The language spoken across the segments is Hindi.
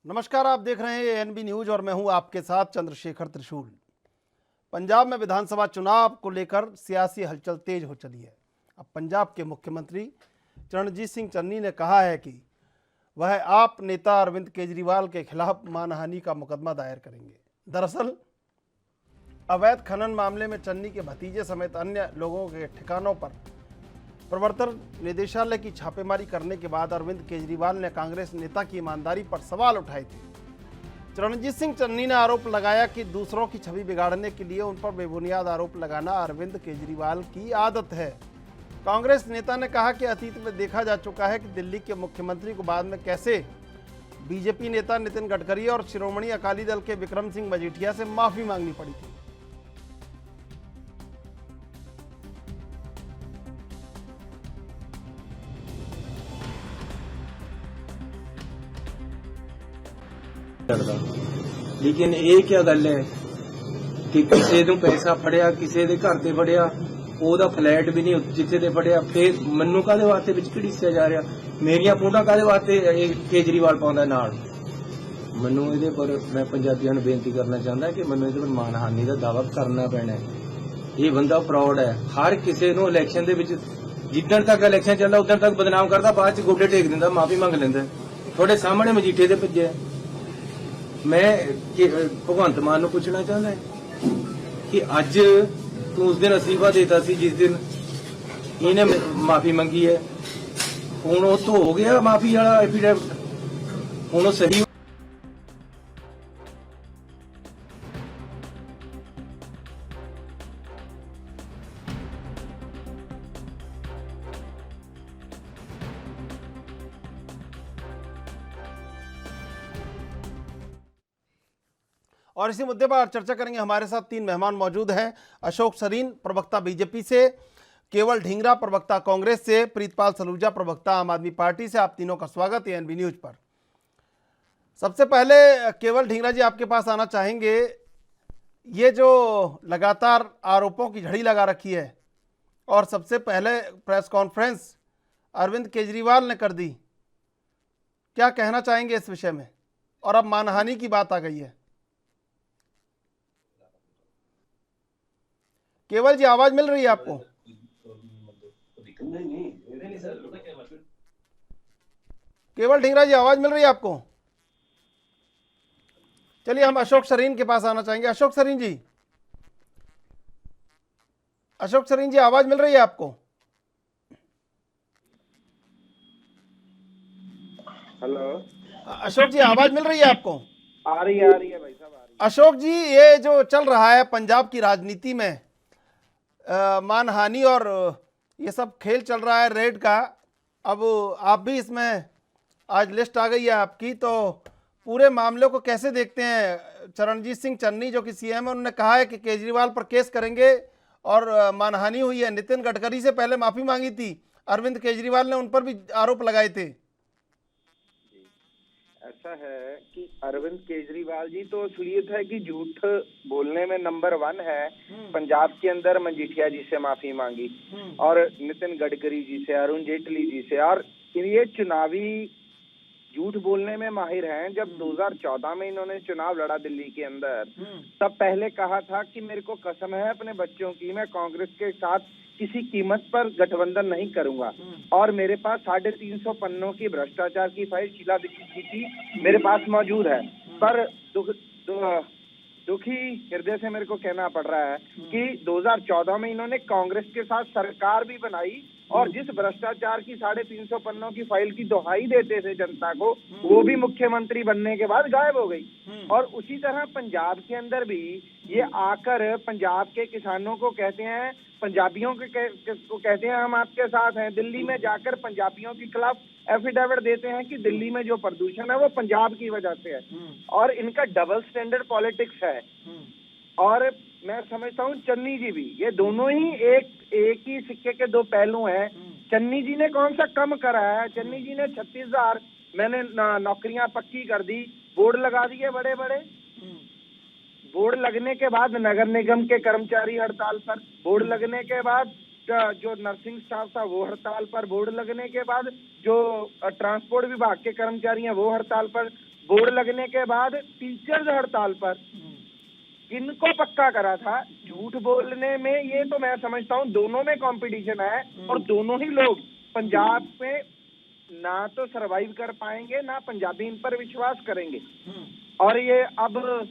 नमस्कार, आप देख रहे हैं एएनबी न्यूज और मैं हूं आपके साथ चंद्रशेखर त्रिशूल। पंजाब में विधानसभा चुनाव को लेकर सियासी हलचल तेज हो चली है। अब पंजाब के मुख्यमंत्री चरणजीत सिंह चन्नी ने कहा है कि वह आप नेता अरविंद केजरीवाल के खिलाफ मानहानि का मुकदमा दायर करेंगे। दरअसल अवैध खनन मामले में चन्नी के भतीजे समेत अन्य लोगों के ठिकानों पर प्रवर्तन निदेशालय की छापेमारी करने के बाद अरविंद केजरीवाल ने कांग्रेस नेता की ईमानदारी पर सवाल उठाए थे। चरणजीत सिंह चन्नी ने आरोप लगाया कि दूसरों की छवि बिगाड़ने के लिए उन पर बेबुनियाद आरोप लगाना अरविंद केजरीवाल की आदत है। कांग्रेस नेता ने कहा कि अतीत में देखा जा चुका है कि दिल्ली के मुख्यमंत्री को बाद में कैसे बीजेपी नेता नितिन गडकरी और शिरोमणि अकाली दल के विक्रम सिंह मजीठिया से माफी मांगनी पड़ी थी। लेकिन ये क्या गल है कि किसी ਨੂੰ पैसा फड़िया किसी ਦੇ ਘਰ ਤੇ ਫੜਿਆ ਉਹਦਾ ਫਲੈਟ ਵੀ ਨਹੀਂ ਜਿੱਥੇ ਤੇ ਫੜਿਆ ਫਿਰ ਮੈਨੂੰ ਕਾਹਦੇ ਵਾਸਤੇ ਵਿੱਚ ਘੜੀਸਿਆ ਜਾ ਰਿਹਾ ਮੇਰੀਆਂ ਫੋਟੋਆਂ ਕਾਹਦੇ ਵਾਸਤੇ ਇਹ ਕੇਜਰੀਵਾਲ ਪਾਉਂਦਾ ਨਾਲ ਮੈਨੂੰ ਇਹਦੇ ਪਰ ਮੈਂ ਪੰਜਾਬੀਆਂ ਨੂੰ ਬੇਨਤੀ ਕਰਨਾ ਚਾਹੁੰਦਾ ਕਿ ਮੈਨੂੰ ਇਹਦੇ ਪਰ ਮਾਨਹਾਨੀ ਦਾ ਦਾਅਵਾ ਕਰਨਾ ਪੈਣਾ ਇਹ ਬੰਦਾ ਫਰਾਡ ਹੈ ਹਰ ਕਿਸੇ ਨੂੰ ਇਲੈਕਸ਼ਨ ਦੇ ਵਿੱਚ ਜਿੱਦਣ ਤੱਕ ਇਲੈਕਸ਼ਨ ਚੱਲਦਾ ਉਦੋਂ ਤੱਕ ਬਦਨਾਮ ਕਰਦਾ ਬਾਅਦ ਚ ਗੋਡੇ ਟੇਕ ਦਿੰਦਾ ਮਾਫੀ ਮੰਗ ਲੈਂਦਾ ਤੁਹਾਡੇ ਸਾਹਮਣੇ ਮਜੀਠੇ ਦੇ ਭੱਜਿਆ मैं भगवंत मान पूछना चाहता है कि अज तू उस दिन अस्तीफा देता सी जिस दिन इन्हें माफी मंगी है हुण वो तो हो गया माफी वाला एफिडेविट हुण सही। और इसी मुद्दे पर चर्चा करेंगे। हमारे साथ तीन मेहमान मौजूद हैं। अशोक सरीन, प्रवक्ता बीजेपी से, केवल ढींगरा, प्रवक्ता कांग्रेस से, प्रीतपाल सलूजा, प्रवक्ता आम आदमी पार्टी से। आप तीनों का स्वागत है एएनबी न्यूज पर। सबसे पहले केवल ढींगरा जी, आपके पास आना चाहेंगे। ये जो लगातार आरोपों की झड़ी लगा रखी है और सबसे पहले प्रेस कॉन्फ्रेंस अरविंद केजरीवाल ने कर दी, क्या कहना चाहेंगे इस विषय में? और अब मानहानि की बात आ गई है। केवल जी, आवाज मिल रही है आपको? केवल ढींगरा जी, आवाज मिल रही है आपको? चलिए हम अशोक सरीन के पास आना चाहेंगे। अशोक सरीन जी, आवाज मिल रही है आपको? हेलो अशोक जी, आवाज मिल रही है आपको? आ रही है भाई साहब, आ रही है। अशोक जी, ये जो चल रहा है पंजाब की राजनीति में मानहानि और ये सब खेल चल रहा है रेड का, अब आप भी इसमें आज लिस्ट आ गई है आपकी, तो पूरे मामले को कैसे देखते हैं? चरणजीत सिंह चन्नी जो कि सीएम है, उन्होंने कहा है कि केजरीवाल पर केस करेंगे और मानहानि हुई है। नितिन गडकरी से पहले माफ़ी मांगी थी, अरविंद केजरीवाल ने उन पर भी आरोप लगाए थे। ऐसा है कि अरविंद केजरीवाल जी तो असलियत है कि झूठ बोलने में नंबर 1 है। पंजाब के अंदर मजीठिया जी से माफी मांगी और नितिन गडकरी जी से, अरुण जेटली जी से, और ये चुनावी झूठ बोलने में माहिर हैं। जब 2014 में इन्होंने चुनाव लड़ा दिल्ली के अंदर, तब पहले कहा था कि मेरे को कसम है अपने बच्चों की, मैं कांग्रेस के साथ किसी कीमत पर गठबंधन नहीं करूंगा। और मेरे पास 350 पन्नों की भ्रष्टाचार की फाइल शीला दीक्षित जी की मेरे पास मौजूद है। पर दुखी हृदय से मेरे को कहना पड़ रहा है कि 2014 में इन्होंने कांग्रेस के साथ सरकार भी बनाई और जिस भ्रष्टाचार की 350 पन्नों की फाइल की दुहाई देते थे जनता को, वो भी मुख्यमंत्री बनने के बाद गायब हो गई। और उसी तरह पंजाब के अंदर भी ये आकर पंजाब के किसानों को कहते हैं, पंजाबियों को कहते हैं हम आपके साथ हैं। दिल्ली में जाकर पंजाबियों के खिलाफ एफिडेविट देते हैं कि दिल्ली में जो प्रदूषण है वो पंजाब की वजह से है। और इनका डबल स्टैंडर्ड पॉलिटिक्स है। और मैं समझता हूँ चन्नी जी भी, ये दोनों ही एक ही सिक्के के दो पहलू हैं। चन्नी जी ने कौन सा कम करा है? चन्नी जी ने 36,000 मैंने नौकरियां पक्की कर दी, बोर्ड लगा दिए बड़े बड़े। बोर्ड लगने के बाद नगर निगम के कर्मचारी हड़ताल पर, बोर्ड लगने के बाद जो नर्सिंग स्टाफ था वो हड़ताल पर, बोर्ड लगने के बाद जो ट्रांसपोर्ट विभाग के कर्मचारी हैं वो हड़ताल पर, बोर्ड लगने के बाद टीचर्स हड़ताल पर, किनको पक्का करा था? झूठ बोलने में ये तो मैं समझता हूँ दोनों में कंपटीशन है, और दोनों ही लोग पंजाब में ना तो सरवाइव कर पाएंगे, ना पंजाबी इन पर विश्वास करेंगे। और ये अब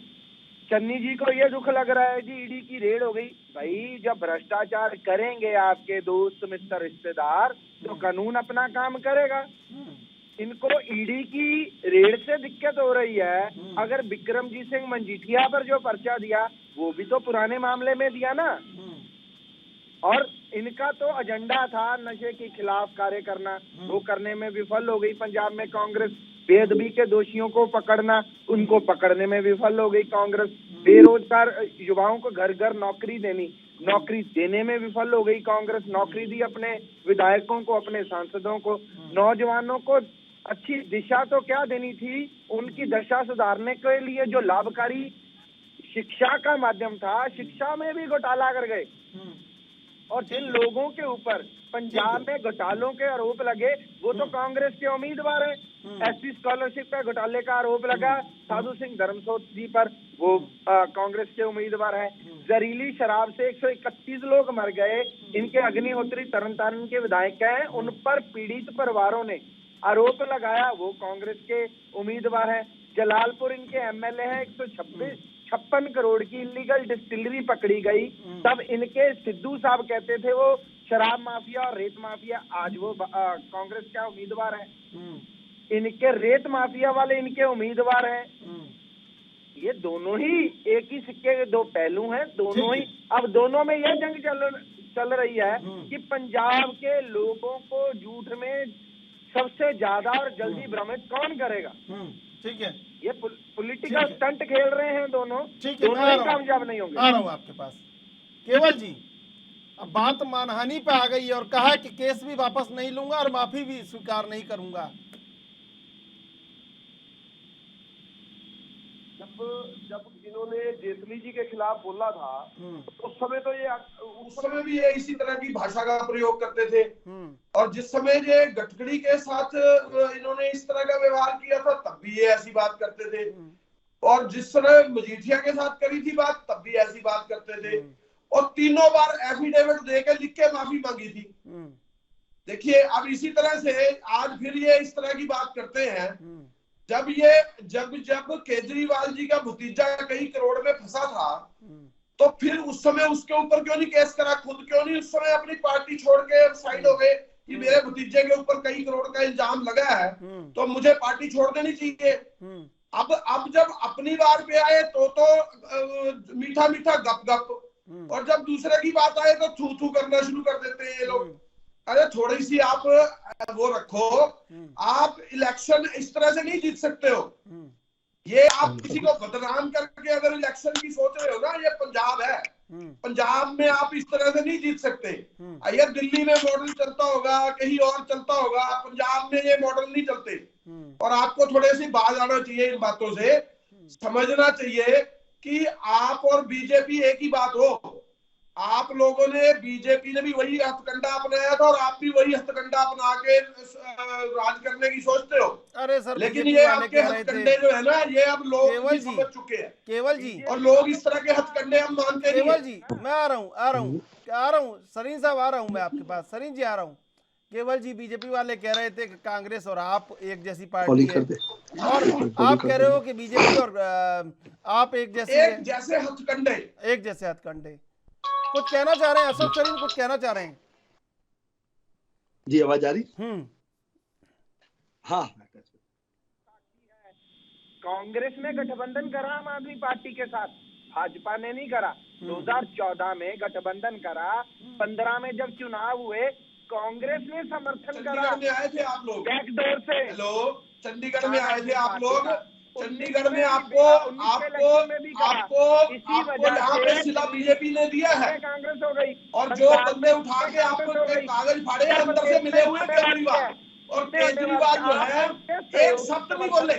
चन्नी जी को ये दुख लग रहा है जी ईडी की रेड हो गई। भाई जब भ्रष्टाचार करेंगे आपके दोस्त मित्र रिश्तेदार तो कानून अपना काम करेगा। इनको ईडी की रेड से दिक्कत हो रही है। अगर विक्रमजीत सिंह मजीठिया पर जो पर्चा दिया वो भी तो पुराने मामले में दिया ना, और इनका तो एजेंडा था नशे के खिलाफ कार्य करना, वो करने में विफल हो गई पंजाब में कांग्रेस। बेअदबी के दोषियों को पकड़ना, उनको पकड़ने में विफल हो गई कांग्रेस। बेरोजगार युवाओं को घर घर नौकरी देनी, नौकरी देने में विफल हो गई कांग्रेस। नौकरी दी अपने विधायकों को, अपने सांसदों को। नौजवानों को अच्छी दिशा तो क्या देनी थी, उनकी दशा सुधारने के लिए जो लाभकारी शिक्षा का माध्यम था, शिक्षा में भी घोटाला कर गए। और जिन लोगों के ऊपर पंजाब में घोटालों के आरोप लगे वो तो कांग्रेस के उम्मीदवार हैं। एससी स्कॉलरशिप का घोटाले का आरोप लगा साधु सिंह धर्मसोत जी पर, वो कांग्रेस के उम्मीदवार है। जहरीली शराब से 131 लोग मर गए, इनके अग्निहोत्री तरनतारन के विधायक हैं, उन पर पीड़ित परिवारों ने आरोप लगाया, वो कांग्रेस के उम्मीदवार है। जलालपुर इनके एमएलए हैं, 156 करोड़ की इलीगल डिस्टिलरी पकड़ी गई, तब इनके सिद्धू साहब कहते थे वो शराब माफिया और रेत माफिया, आज वो कांग्रेस का उम्मीदवार है। इनके रेत माफिया वाले इनके उम्मीदवार हैं। ये दोनों ही एक ही सिक्के के दो पहलू हैं, दोनों ही। अब दोनों में यह जंग चल रही है कि पंजाब के लोगों को झूठ में सबसे ज्यादा और जल्दी भ्रमित कौन करेगा। ठीक है, ये पॉलिटिकल स्टंट खेल रहे हैं दोनों, दोनों ही कामयाब नहीं होंगे। आ रहा हूँ आपके पास। केवल जी, अब बात मानहानि पे आ गई और कहा कि केस भी वापस नहीं लूंगा और माफी भी स्वीकार नहीं करूंगा। जब इन्होंने जेटली जी के खिलाफ बोला था उस समय भी ये इसी तरह की भाषा का प्रयोग करते थे, और जिस समय ये गडकरी के साथ इन्होंने इस तरह का व्यवहार किया था तब भी ये ऐसी बात करते थे, और जिस तरह मजीठिया के साथ करी थी बात तब भी ऐसी बात करते थे, और तीनों बार एफिडेविट देकर लिख के माफी मांगी थी। देखिए अब इसी तरह से आज फिर ये इस तरह की बात करते हैं। जब केजरीवाल जी का भतीजा कई करोड़ में फंसा था तो फिर उस समय उसके ऊपर क्यों नहीं केस करा, खुद क्यों नहीं उस समय अपनी पार्टी छोड़ के साइड हो गए कि मेरे भतीजे के ऊपर कई करोड़ का इल्जाम लगा है तो मुझे पार्टी छोड़ देनी चाहिए। अब जब अपनी बार पे आए तो मीठा मीठा गप गप, और जब दूसरे की बात आए तो थू थू करना शुरू कर देते हैं ये लोग। अरे थोड़ी सी आप वो रखो, आप इलेक्शन इस तरह से नहीं जीत सकते हो। ये आप किसी को बदनाम करके अगर इलेक्शन की सोच रहे हो ना, ये पंजाब है, पंजाब में आप इस तरह से नहीं जीत सकते। ये दिल्ली में मॉडल चलता होगा, कहीं और चलता होगा, पंजाब में ये मॉडल नहीं चलते। और आपको थोड़े से बाज आना चाहिए इन बातों से, समझना चाहिए कि आप और बीजेपी एक ही बात हो। आप लोगों ने, बीजेपी ने भी वही हथकंडा अपनाया था और आप भी वही हथकंडा अपना के राज करने की सोचते हो। अरे सर, लेकिन ये आपके हथकंडे जो है ना, ये अब लोग भी समझ चुके हैं। केवल जी, और लोग इस तरह के हथकंडे हम मानते नहीं। केवल जी, मैं आ रहा हूँ सरीन साहब, आ रहा हूँ मैं आपके पास। सरीन जी आ रहा हूँ। केवल जी, बीजेपी वाले कह रहे थे कि कांग्रेस और आप एक जैसी पार्टी है, और आप कह रहे हो कि बीजेपी और आप एक जैसे हथकंडे। कुछ कहना चाह रहे हैं अशोक सरीन, कुछ कहना चाह रहे हैं? जी आवाज आ रही? हाँ, कांग्रेस ने गठबंधन करा आम आदमी पार्टी के साथ, भाजपा ने नहीं करा। 2014 में गठबंधन करा, 15 में जब चुनाव हुए कांग्रेस ने समर्थन करा। चंडीगढ़ में आए थे आप लोग बैकडोर से। हेलो, चंडीगढ़ में आए थे आप लोग। चंडीगढ़ में आपको यहाँ पे सिला बीजेपी ने दिया है, कांग्रेस हो गई। और जो बंदे उठा के आपको कागज फाड़े अंदर से मिले हुए केजरीवाल, और केजरीवाल जो है एक शब्द नहीं बोले।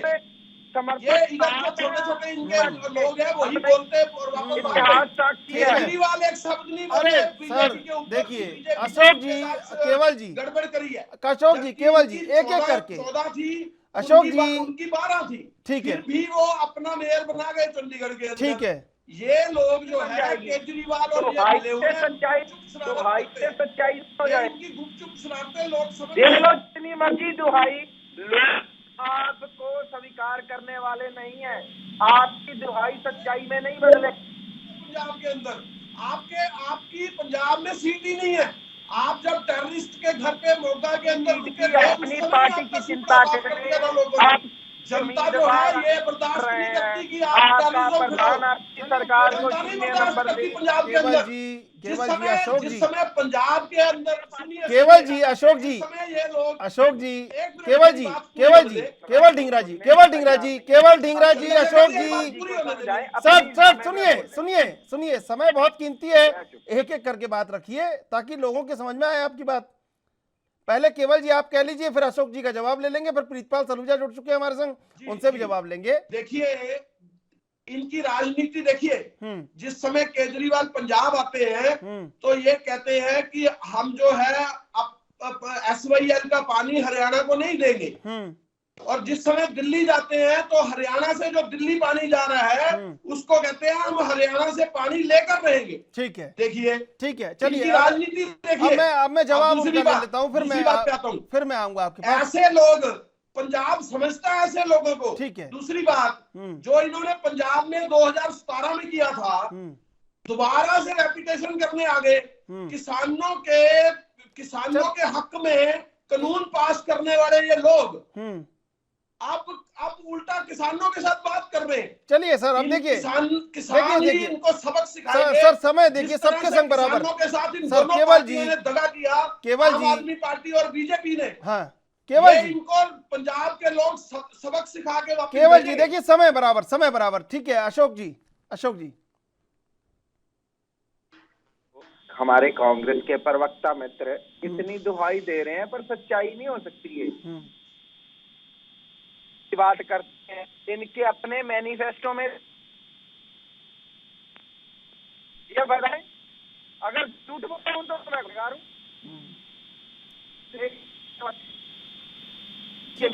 ये इधर जो छोटे छोटे इनके लोग हैं वही बोलते हैं, और वापस केजरीवाल एक शब्द नहीं बोले बीजेपी के ऊपर। देखिए अशोक जी, केवल जी, गड़बड़ करी है। अशोक जी, केवल जी, एक एक करके। 14 थी, अशोक जी, उनकी 12 थी, ठीक है, फिर भी वो अपना मेयर बना गए चंडीगढ़ के अंदर। ठीक है, ये लोग जो है केजरीवाल और ये मिले हुए हैं, सच्चाई हो ये जाए। इनकी गुपचुप शरारतें लोग समझ देख रहे लो हैं। जितनी मर्जी दुहाई, लोग आपको स्वीकार करने वाले नहीं है। आपकी दुहाई सच्चाई में नहीं बदले। पंजाब के अंदर आपकी पंजाब में सीट ही नहीं है। आप जब टेररिस्ट के घर पे मोगा के अंदर रुके थे, उस अपनी समय पार्टी आपका की चिंता सुपड़ा साफ कर दिया था लोगों ने। आप जनता जो है ये बर्दाश्त नहीं करती कि आप आपका टेररिज्म प्रधान फैलाओ। आपकी सरकार को जनता नहीं शून्य बर्दाश्त नंबर करती दे। पंजाब के केवल अंदर। जी, जिस केवल जी, समय अशोक जिस जी, समय पंजाब के अंदर सुनिए, केवल जी, अशोक जी, जिस समय ये लोग अशोक जी, एक मिनट केवल की जी, बात पूरी केवल होने जी, दे। केवल ढींगरा जी, केवल ढींगरा जी, केवल ढींगरा जी, अशोक जी, पूरी होने दे। सर सुनिए सुनिए सुनिए, समय बहुत कीमती है, एक एक करके बात रखिए ताकि लोगों के समझ में आए आपकी बात। पहले केवल जी आप कह लीजिए, फिर अशोक जी का जवाब ले लेंगे, फिर प्रीतपाल सलूजा जुड़ चुके हैं हमारे संग, उनसे भी जवाब लेंगे। देखिए इनकी राजनीति देखिए, जिस समय केजरीवाल पंजाब आते हैं तो ये कहते हैं कि हम जो है SYL का पानी हरियाणा को नहीं देंगे, और जिस समय दिल्ली जाते हैं तो हरियाणा से जो दिल्ली पानी जा रहा है उसको कहते हैं हम हरियाणा से पानी लेकर रहेंगे। ठीक है, देखिए, ठीक है, चलिए इनकी राजनीति देखिए। अब मैं जवाब दूसरी उनका ले बात लेता हूं, फिर मैं आऊंगा आपके पास। ऐसे लोग पंजाब समझता है ऐसे लोगों को। ठीक है। दूसरी बात, जो इन्होंने पंजाब में 2017 में किया था, दोबारा से रेपिटेशन करने आ गए। किसानों के हक में कानून पास करने वाले ये लोग अब उल्टा किसानों के साथ बात कर रहे हैं। चलिए सर, अब देखिए किसान ही इनको सबक सिखाएंगे। सर समय देखिए, सबके संग बराबर। किसानों के साथ इन सर दोनों केवल पार्टियों जी, ने दगा किया, केवल आम जी, आदमी पार्टी और बीजेपी ने। हाँ केवल जी, इनको पंजाब के लोग सबक सिखा के वापस केवल जी भेजेंगे। देखिए, समय बराबर, ठीक है। अशोक जी, हमारे कांग्रेस के प्रवक्ता मित्र इतनी दुहाई दे रहे हैं पर सच्चाई नहीं हो सकती है। बात करते हैं इनके अपने मैनिफेस्टो में, ये बताएं अगर झूठ बोलता हूं तो मैं बेकार हूं,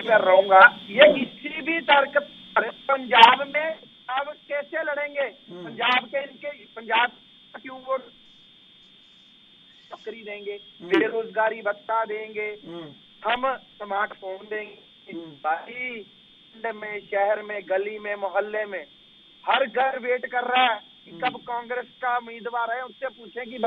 कर रहूंगा। ये किसी भी तर्क पंजाब में अब कैसे लड़ेंगे? पंजाब क्यों वोट नौकरी देंगे, बेरोजगारी भत्ता देंगे, हम स्मार्टफोन देंगे। भाई में, शहर में, गली में, मोहल्ले में हर घर वेट कर रहा है कि कब कांग्रेस का उम्मीदवार है, उससे पूछे कि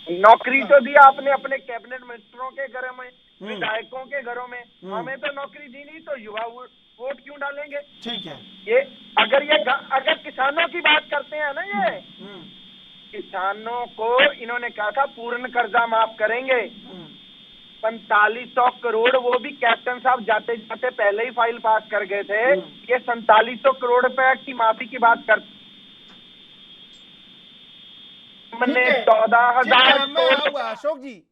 नौकरी तो दिया आपने अपने कैबिनेट मिनिस्टरों के घरों में, विधायकों के घरों में, हमें तो नौकरी दी नहीं, तो युवा वोट क्यों डालेंगे? ठीक है। ये अगर किसानों की बात करते हैं ना, ये किसानों को इन्होंने कहा था पूर्ण कर्जा माफ करेंगे, 4500 करोड़, वो भी कैप्टन साहब जाते जाते पहले ही फाइल पास कर गए थे। ये 4700 करोड़ रुपए की माफी की बात कर, हमने 14,000।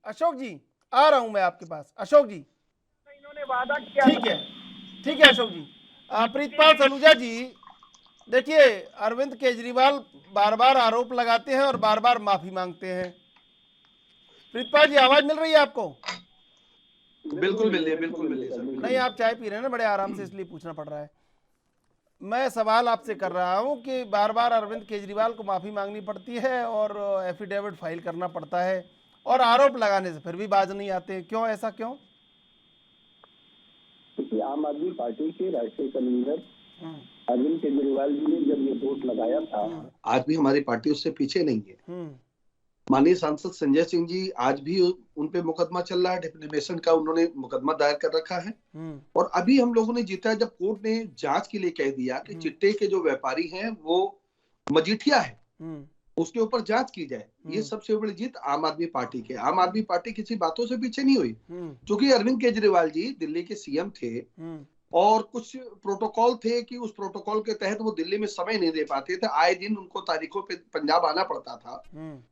अशोक जी आ रहा हूं मैं आपके पास। अशोक जी, इन्होंने वादा किया। ठीक है अशोक जी। प्रीतपाल सलूजा जी, देखिए अरविंद केजरीवाल बार बार आरोप लगाते हैं और बार बार माफी मांगते हैं। प्रीतपाल जी, आवाज मिल रही है आपको? बिल्कुल मिल रही है, बिल्कुल मिल रही है सर। नहीं, आप चाय पी रहे हैं ना बड़े आराम से, इसलिए पूछना पड़ रहा है। मैं सवाल आपसे कर रहा हूं कि बार बार अरविंद केजरीवाल को माफी मांगनी पड़ती है और एफिडेविट फाइल करना पड़ता है, और आरोप लगाने से फिर भी बाज नहीं आते, क्यों? ऐसा क्यों? क्योंकि आम आदमी पार्टी के राष्ट्रीय कन्वीनर अरविंद केजरीवाल जी ने जब ये वोट लगाया था, आज भी हमारी पार्टी उससे पीछे नहीं है। माननीय सांसद संजय सिंह जी, आज भी उन पे मुकदमा चल रहा है, डिफेमेशन का उन्होंने मुकदमा दायर कर रखा है। और अभी हम लोगों ने जीता है जब कोर्ट ने जांच के लिए कह दिया कि चिट्टे के जो व्यापारी हैं वो मजीठिया है, उसके ऊपर जांच की जाए। ये सबसे बड़ी जीत आम आदमी पार्टी के। आम आदमी पार्टी किसी बातों से पीछे नहीं हुई, क्योंकि अरविंद केजरीवाल जी दिल्ली के सीएम थे और कुछ प्रोटोकॉल थे कि उस प्रोटोकॉल के तहत वो दिल्ली में समय नहीं दे पाते थे, आए दिन उनको तारीखों पे पंजाब आना पड़ता था।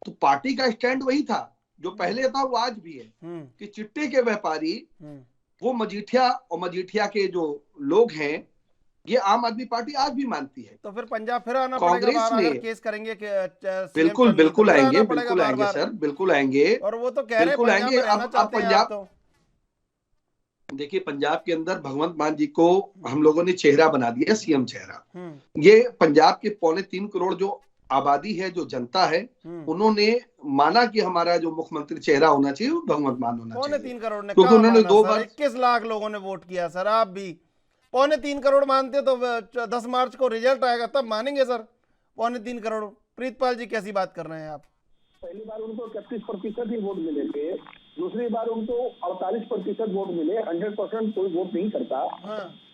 तो पार्टी का स्टैंड वही था जो पहले था, वो आज भी है कि चिट्टे के व्यापारी वो मजीठिया, और मजीठिया के जो लोग हैं ये आम आदमी पार्टी आज भी मानती है। तो फिर पंजाब फिर आना कांग्रेस पड़ेगा, ने केस करेंगे कि बिल्कुल आएंगे, बिल्कुल आएंगे सर, बिल्कुल आएंगे। और वो तो कह रहे हैं बिल्कुल आएंगे। अब पंजाब देखिए, पंजाब के अंदर भगवंत मान जी को हम लोगों ने चेहरा बना दिया, सीएम चेहरा। ये पंजाब के 3.25 करोड़ जो आबादी है, जो जनता है, उन्होंने माना कि हमारा जो मुख्यमंत्री चेहरा होना चाहिए वो भगवंत मान होना चाहिए। 3.25 करोड़ ने क्योंकि उन्होंने 2 बार 21 लाख लोगों ने वोट किया सर। आप भी 3.25 करोड़ मानते तो 10 मार्च को रिजल्ट आएगा तब मानेंगे सर 3.25 करोड़। प्रीतपाल जी कैसी बात कर रहे हैं आप? पहली बार उनको 31% ही वोट मिले थे, दूसरी बार उनको 48% वोट मिले। 100% कोई वोट नहीं करता।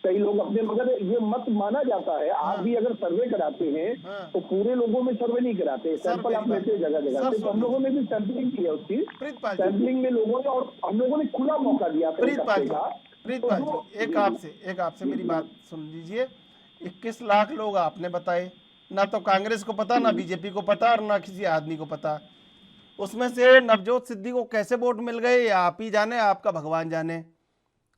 कई लोग अपने, मगर ये मत माना जाता है। आप भी अगर सर्वे कराते हैं तो पूरे लोगों में सर्वे नहीं कराते, सैंपल आप लेते हैं जगह जगह से। तो हम लोगों ने भी सैंपलिंग की है उसकी, सैंपलिंग में लोगों ने, और हम लोगों ने खुला मौका दिया। प्रीतपाल जी एक आपसे मेरी बात सुन लीजिए। 21 लाख लोग आपने बताए, ना तो कांग्रेस को पता, ना बीजेपी को पता, और ना किसी आदमी को पता। उसमें से नवजोत सिद्धि को कैसे वोट मिल गए या आप ही जाने, आपका भगवान जाने,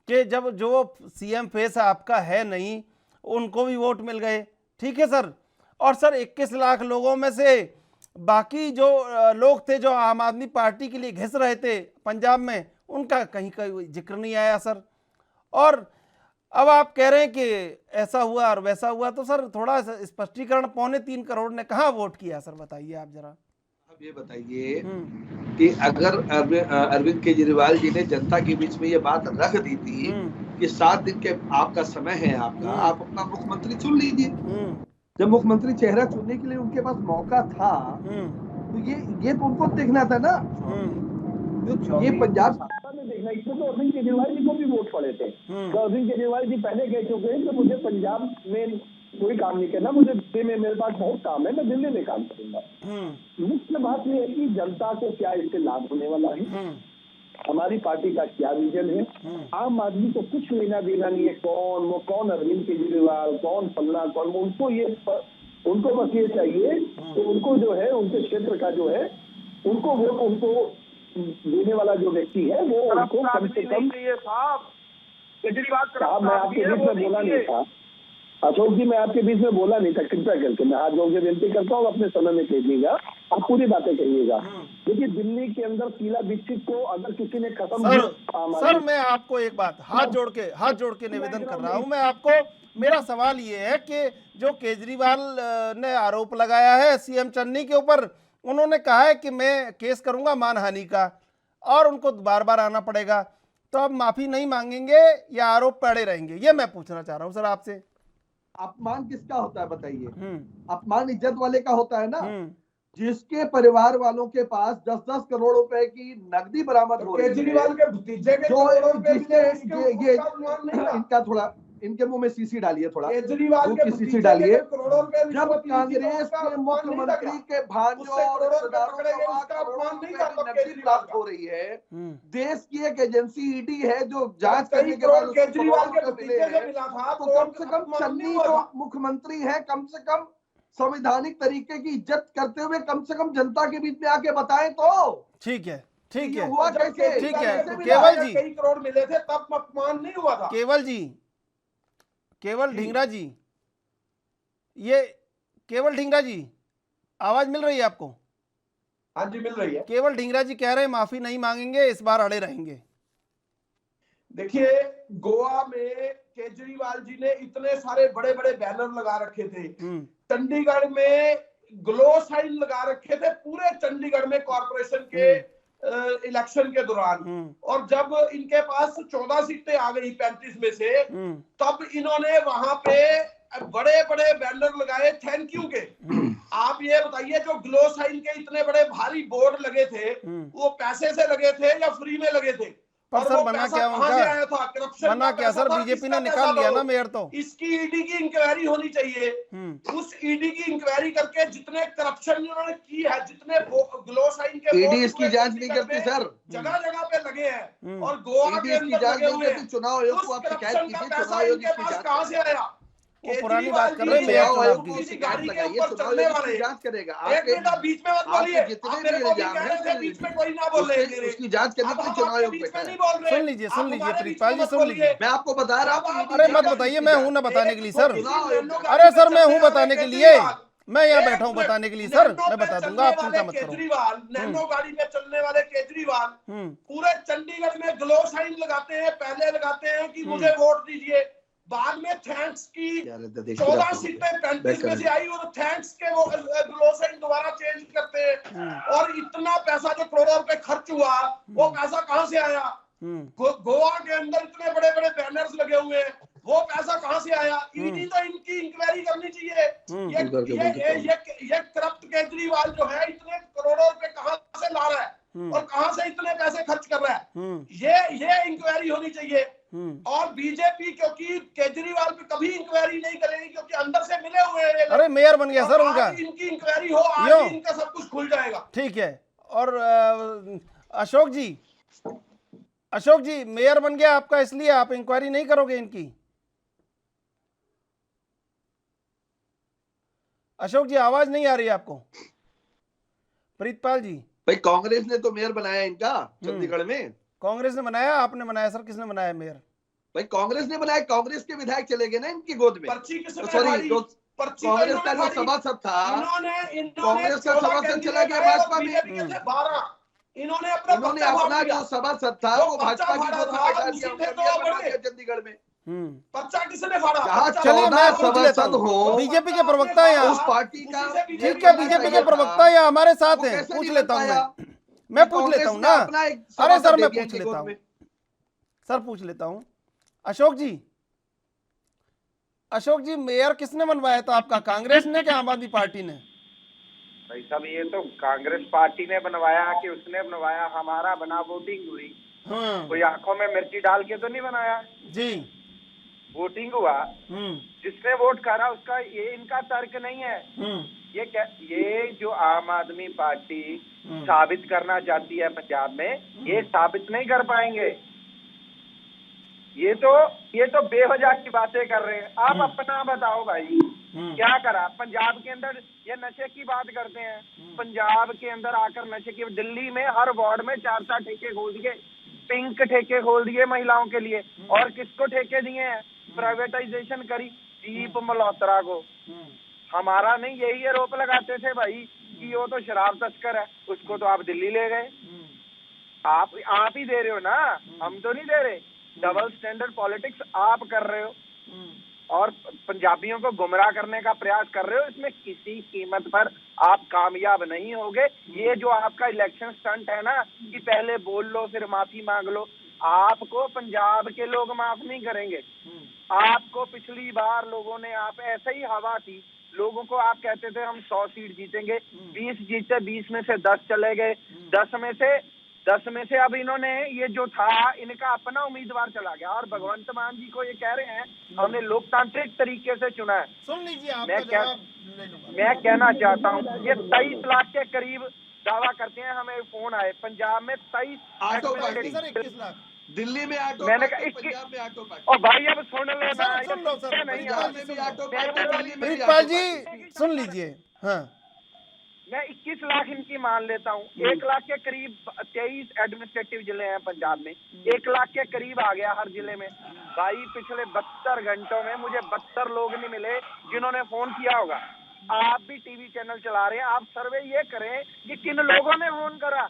कि जब जो सीएम फेस आपका है नहीं उनको भी वोट मिल गए। ठीक है सर। और सर 21 लाख लोगों में से बाकी जो लोग थे जो आम आदमी पार्टी के लिए घिस रहे थे पंजाब में, उनका कहीं का जिक्र नहीं आया सर। और अब आप कह रहे हैं कि ऐसा हुआ और वैसा हुआ, तो सर थोड़ा स्पष्टीकरण। 3.25 करोड़ ने कहाँ वोट किया सर, बताइए आप जरा। अब ये बताइए कि अगर अरविंद केजरीवाल जी ने जनता के बीच में ये बात रख दी थी कि 7 दिन के आपका समय है, आप अपना मुख्यमंत्री चुन लीजिए। जब मुख्यमंत्री चेहरा चुनने के लिए उनके पास मौका था, तो ये तो उनको देखना था ना। ये पंजाब में देखना, इसमें तो अरविंद केजरीवाल जी को भी वोट पड़े थे। तो अरविंद केजरीवाल जी पहले कह चुके हैं कि मुझे पंजाब में कोई काम नहीं करना, मुझे दिल्ली में मेरे पास बहुत काम है, मैं दिल्ली में काम करूंगा। मुख्य बात यह है कि जनता को क्या इससे लाभ होने वाला है, हमारी पार्टी का क्या विजन है। आम आदमी को कुछ लेना देना नहीं है कौन अरविंद केजरीवाल, कौन फलना, कौन। उनको बस ये चाहिए तो उनको जो है, उनके क्षेत्र का जो है, उनको वोट उनको देने वाला जो व्यक्ति है वो उनको कम से कम। साहब मैं आपके बीच में बोला नहीं था, अशोक जी, मैं आपके बीच में बोला नहीं था। कृपया करके मैं हाथ जोड़ के विनती करता हूँ, अपने समय में कहिएगा, आप पूरी बातें कहिएगा। देखिए, दिल्ली के अंदर शीला दीक्षित को अगर किसी ने खत्म सर मैं आपको एक बात हाथ जोड़ के निवेदन कर रहा हूँ। मैं आपको, मेरा सवाल ये है कि जो केजरीवाल ने आरोप लगाया है सीएम चन्नी के ऊपर, उन्होंने कहा है कि मैं केस करूंगा मानहानि का और उनको बार बार आना पड़ेगा, तो अब माफी नहीं मांगेंगे या आरोप पड़े रहेंगे? ये मैं पूछना चाह रहा हूं सर आपसे। अपमान किसका होता है बताइए? अपमान इज्जत वाले का होता है ना, जिसके परिवार वालों के पास 10-10 करोड़ रुपए की नकदी बरामद हो रही है। केजरीवाल के भतीजे के इनका थोड़ा, इनके मुंह में सीसी डालिए, थोड़ा केजरीवाल के सीसी डालिए। जब कांग्रेस के मुख्यमंत्री के भांजों और नकदी प्राप्त हो रही है, देश की एक एजेंसी ईडी है जो जांच करने के बाद केजरीवाल के भतीजे से मिला था, तो कम से कम चन्नी जो मुख्यमंत्री है, कम से कम संवैधानिक तरीके की इज्जत करते हुए कम से कम जनता के बीच में आके बताएं तो। ठीक है हुआ कैसे? ठीक है केवल जी, कई करोड़ मिले थे तब अपमान नहीं हुआ था। केवल ढींगरा जी, ये केवल ढींगरा जी, आवाज मिल रही है आपको? हाँ जी मिल रही है। केवल ढींगरा जी कह रहे हैं माफी नहीं मांगेंगे, इस बार अड़े रहेंगे। देखिए, गोवा में केजरीवाल जी ने इतने सारे बड़े बड़े बैनर लगा रखे थे, चंडीगढ़ में ग्लो साइन लगा रखे थे, पूरे चंडीगढ़ में कॉर्पोरेशन के इलेक्शन के दौरान। और जब इनके पास 14 सीटें आ गई 35 में से, तब इन्होंने वहां पे बड़े बड़े बैनर लगाए थैंक यू के। आप ये बताइए, जो ग्लो साइन के इतने बड़े भारी बोर्ड लगे थे, वो पैसे से लगे थे या फ्री में लगे थे? पर सर बना क्या उनका? बना क्या सर? बीजेपी ने निकाल लिया ना मेयर। तो इसकी ईडी की इंक्वायरी होनी चाहिए। उस ईडी की इंक्वायरी करके जितने करप्शन इन्होंने की है, जितने ग्लो साइन के ईडी इसकी जांच नहीं करती सर, जगह जगह पे लगे हैं। और गोवा के अंदर लगे हुए हैं। चुनाव आयोग को आप शिकायत कीजिए, चुनाव आयोग इसकी जांच कहां से आया? वो पुरानी बात कर रहे हैं, किसी गाड़ी के ऊपर चलने वाले जांच करेगा। एक मिनट बीच में मत बोलिए, जितने भी इल्जाम हैं बीच में कोई ना बोल रहे हैं, उसकी जांच करने के लिए चुनाव आयोग बैठा है। सुन लीजिए प्रीतपाल जी, सुन लीजिए। मैं आपको बता रहा हूँ। अरे मत बताइए, मैं हूं ना बताने के लिए सर। अरे सर मैं हूं बताने के लिए। मैं यहाँ बैठा हूँ बताने के लिए सर, नैनो मैं पे बता चलने दूंगा, आप वाले चिंता मत करो। केजरीवाल, नैनो गाड़ी पे चलने वाले केजरीवाल पूरे चंडीगढ़ में ग्लो साइन लगाते हैं, पहले लगाते हैं कि मुझे वोट दीजिए, बाद में थैंक्स की 14 सीटें 35 में से आई और थैंक्स के वो ग्लो साइन दोबारा चेंज करते हैं। और इतना पैसा जो करोड़ों रुपए खर्च हुआ, वो पैसा कहां से आया? गोवा के अंदर इतने बड़े बड़े बैनर्स लगे हुए हैं, वो पैसा कहां से आया? ईडी तो इनकी इंक्वायरी करनी चाहिए। ये करप्ट केजरीवाल जो है इतने करोड़ों रुपए कहां से ला रहा है और कहां से इतने पैसे खर्च कर रहा है, ये इंक्वायरी होनी चाहिए। और बीजेपी क्योंकि केजरीवाल पे कभी इंक्वायरी नहीं करेगी क्योंकि अंदर से मिले हुए हैं। अरे मेयर बन गया सर उनका, इनकी इंक्वायरी हो, आज इनका सब कुछ खुल जाएगा। ठीक है। और अशोक जी मेयर बन गया आपका, इसलिए आप इंक्वायरी नहीं करोगे इनकी? अशोक जी आवाज नहीं आ रही है आपको? प्रीतपाल जी, भाई कांग्रेस ने तो मेयर बनाया इनका चंडीगढ़ में। कांग्रेस ने बनाया? आपने बनाया सर? किसने बनाया मेयर? भाई कांग्रेस ने बनाया, कांग्रेस के विधायक चले गए ना इनकी गोद में। पर्ची किसने सॉरी, फाड़ी? कांग्रेस का जो सभासद था, कांग्रेस का सभासद चला गया भाजपा में। 12 इन्होंने अपना जो सभासद था वो भाजपा की गोद में बैठा दिया चंडीगढ़ में। पर्चा किसने फाड़ा? चलिए मैं पूछ लेता हूँ, बीजेपी के प्रवक्ता यहाँ, उस पार्टी का ठीक है, बीजेपी के प्रवक्ता यहाँ हमारे साथ हैं, पूछ लेता हूँ मैं पूछ लेता हूँ ना। अरे सर मैं पूछ लेता हूँ सर, पूछ लेता हूँ। अशोक जी मेयर किसने बनवाया था आपका, कांग्रेस ने क्या आम आदमी पार्टी ने? भाई साहब ये तो कांग्रेस पार्टी ने बनवाया कि उसने बनवाया? हमारा बना, वोटिंग हुई। कोई आंखों में मिर्ची डाल के तो नहीं बनाया जी, वोटिंग हुआ। जिसने वोट करा उसका, ये इनका तर्क नहीं है। ये जो आम आदमी पार्टी साबित करना चाहती है पंजाब में, ये साबित नहीं कर पाएंगे। ये तो बेवजह की बातें कर रहे हैं। आप अपना बताओ भाई, क्या करा पंजाब के अंदर? ये नशे की बात करते हैं, पंजाब के अंदर आकर नशे की, दिल्ली में हर वार्ड में 4-4 ठेके खोल दिए, पिंक ठेके खोल दिए महिलाओं के लिए। और किसको ठेके दिए हैं? प्राइवेटाइजेशन करी दीप मल्होत्रा को। हमारा नहीं, यही आरोप लगाते थे भाई कि वो तो शराब तस्कर है, उसको तो आप दिल्ली ले गए। आप ही दे रहे हो ना, हम तो नहीं दे रहे। डबल स्टैंडर्ड पॉलिटिक्स आप कर रहे हो और पंजाबियों को गुमराह करने का प्रयास कर रहे हो। इसमें किसी कीमत पर आप कामयाब नहीं होगे। ये जो आपका इलेक्शन स्टंट है ना कि पहले बोल लो फिर माफी मांग लो, आपको पंजाब के लोग माफ नहीं करेंगे। आपको पिछली बार लोगों ने, आप ऐसे ही हवा थी, लोगों को आप कहते थे हम 100 सीट जीतेंगे, 20 जीते, 20 में से 10 चले गए, 10 में से अब इन्होंने, ये जो था इनका अपना उम्मीदवार चला गया। और भगवंत मान जी को ये कह रहे हैं हमने लोकतांत्रिक तरीके से चुना है। सुन लीजिए, मैं कहना चाहता हूँ, ये 23 लाख के करीब दावा करते हैं। हमें फोन आए पंजाब में 23 लाख, दिल्ली में ऑटो, मैंने कहा पंजाब में ऑटो पार्टी। और भाई अब सुन लो ना, सुन लो सर, नहीं प्रीतपाल जी सुन लीजिए। हाँ, मैं 21 लाख इनकी मान लेता हूँ। 1 लाख के करीब 23 एडमिनिस्ट्रेटिव जिले हैं पंजाब में, 1 लाख के करीब आ गया हर जिले में। भाई पिछले 72 घंटों में मुझे 72 लोग नहीं मिले जिन्होंने फोन किया होगा। आप भी टीवी चैनल चला रहे हैं, आप सर्वे ये करें कि किन लोगों ने फोन करा।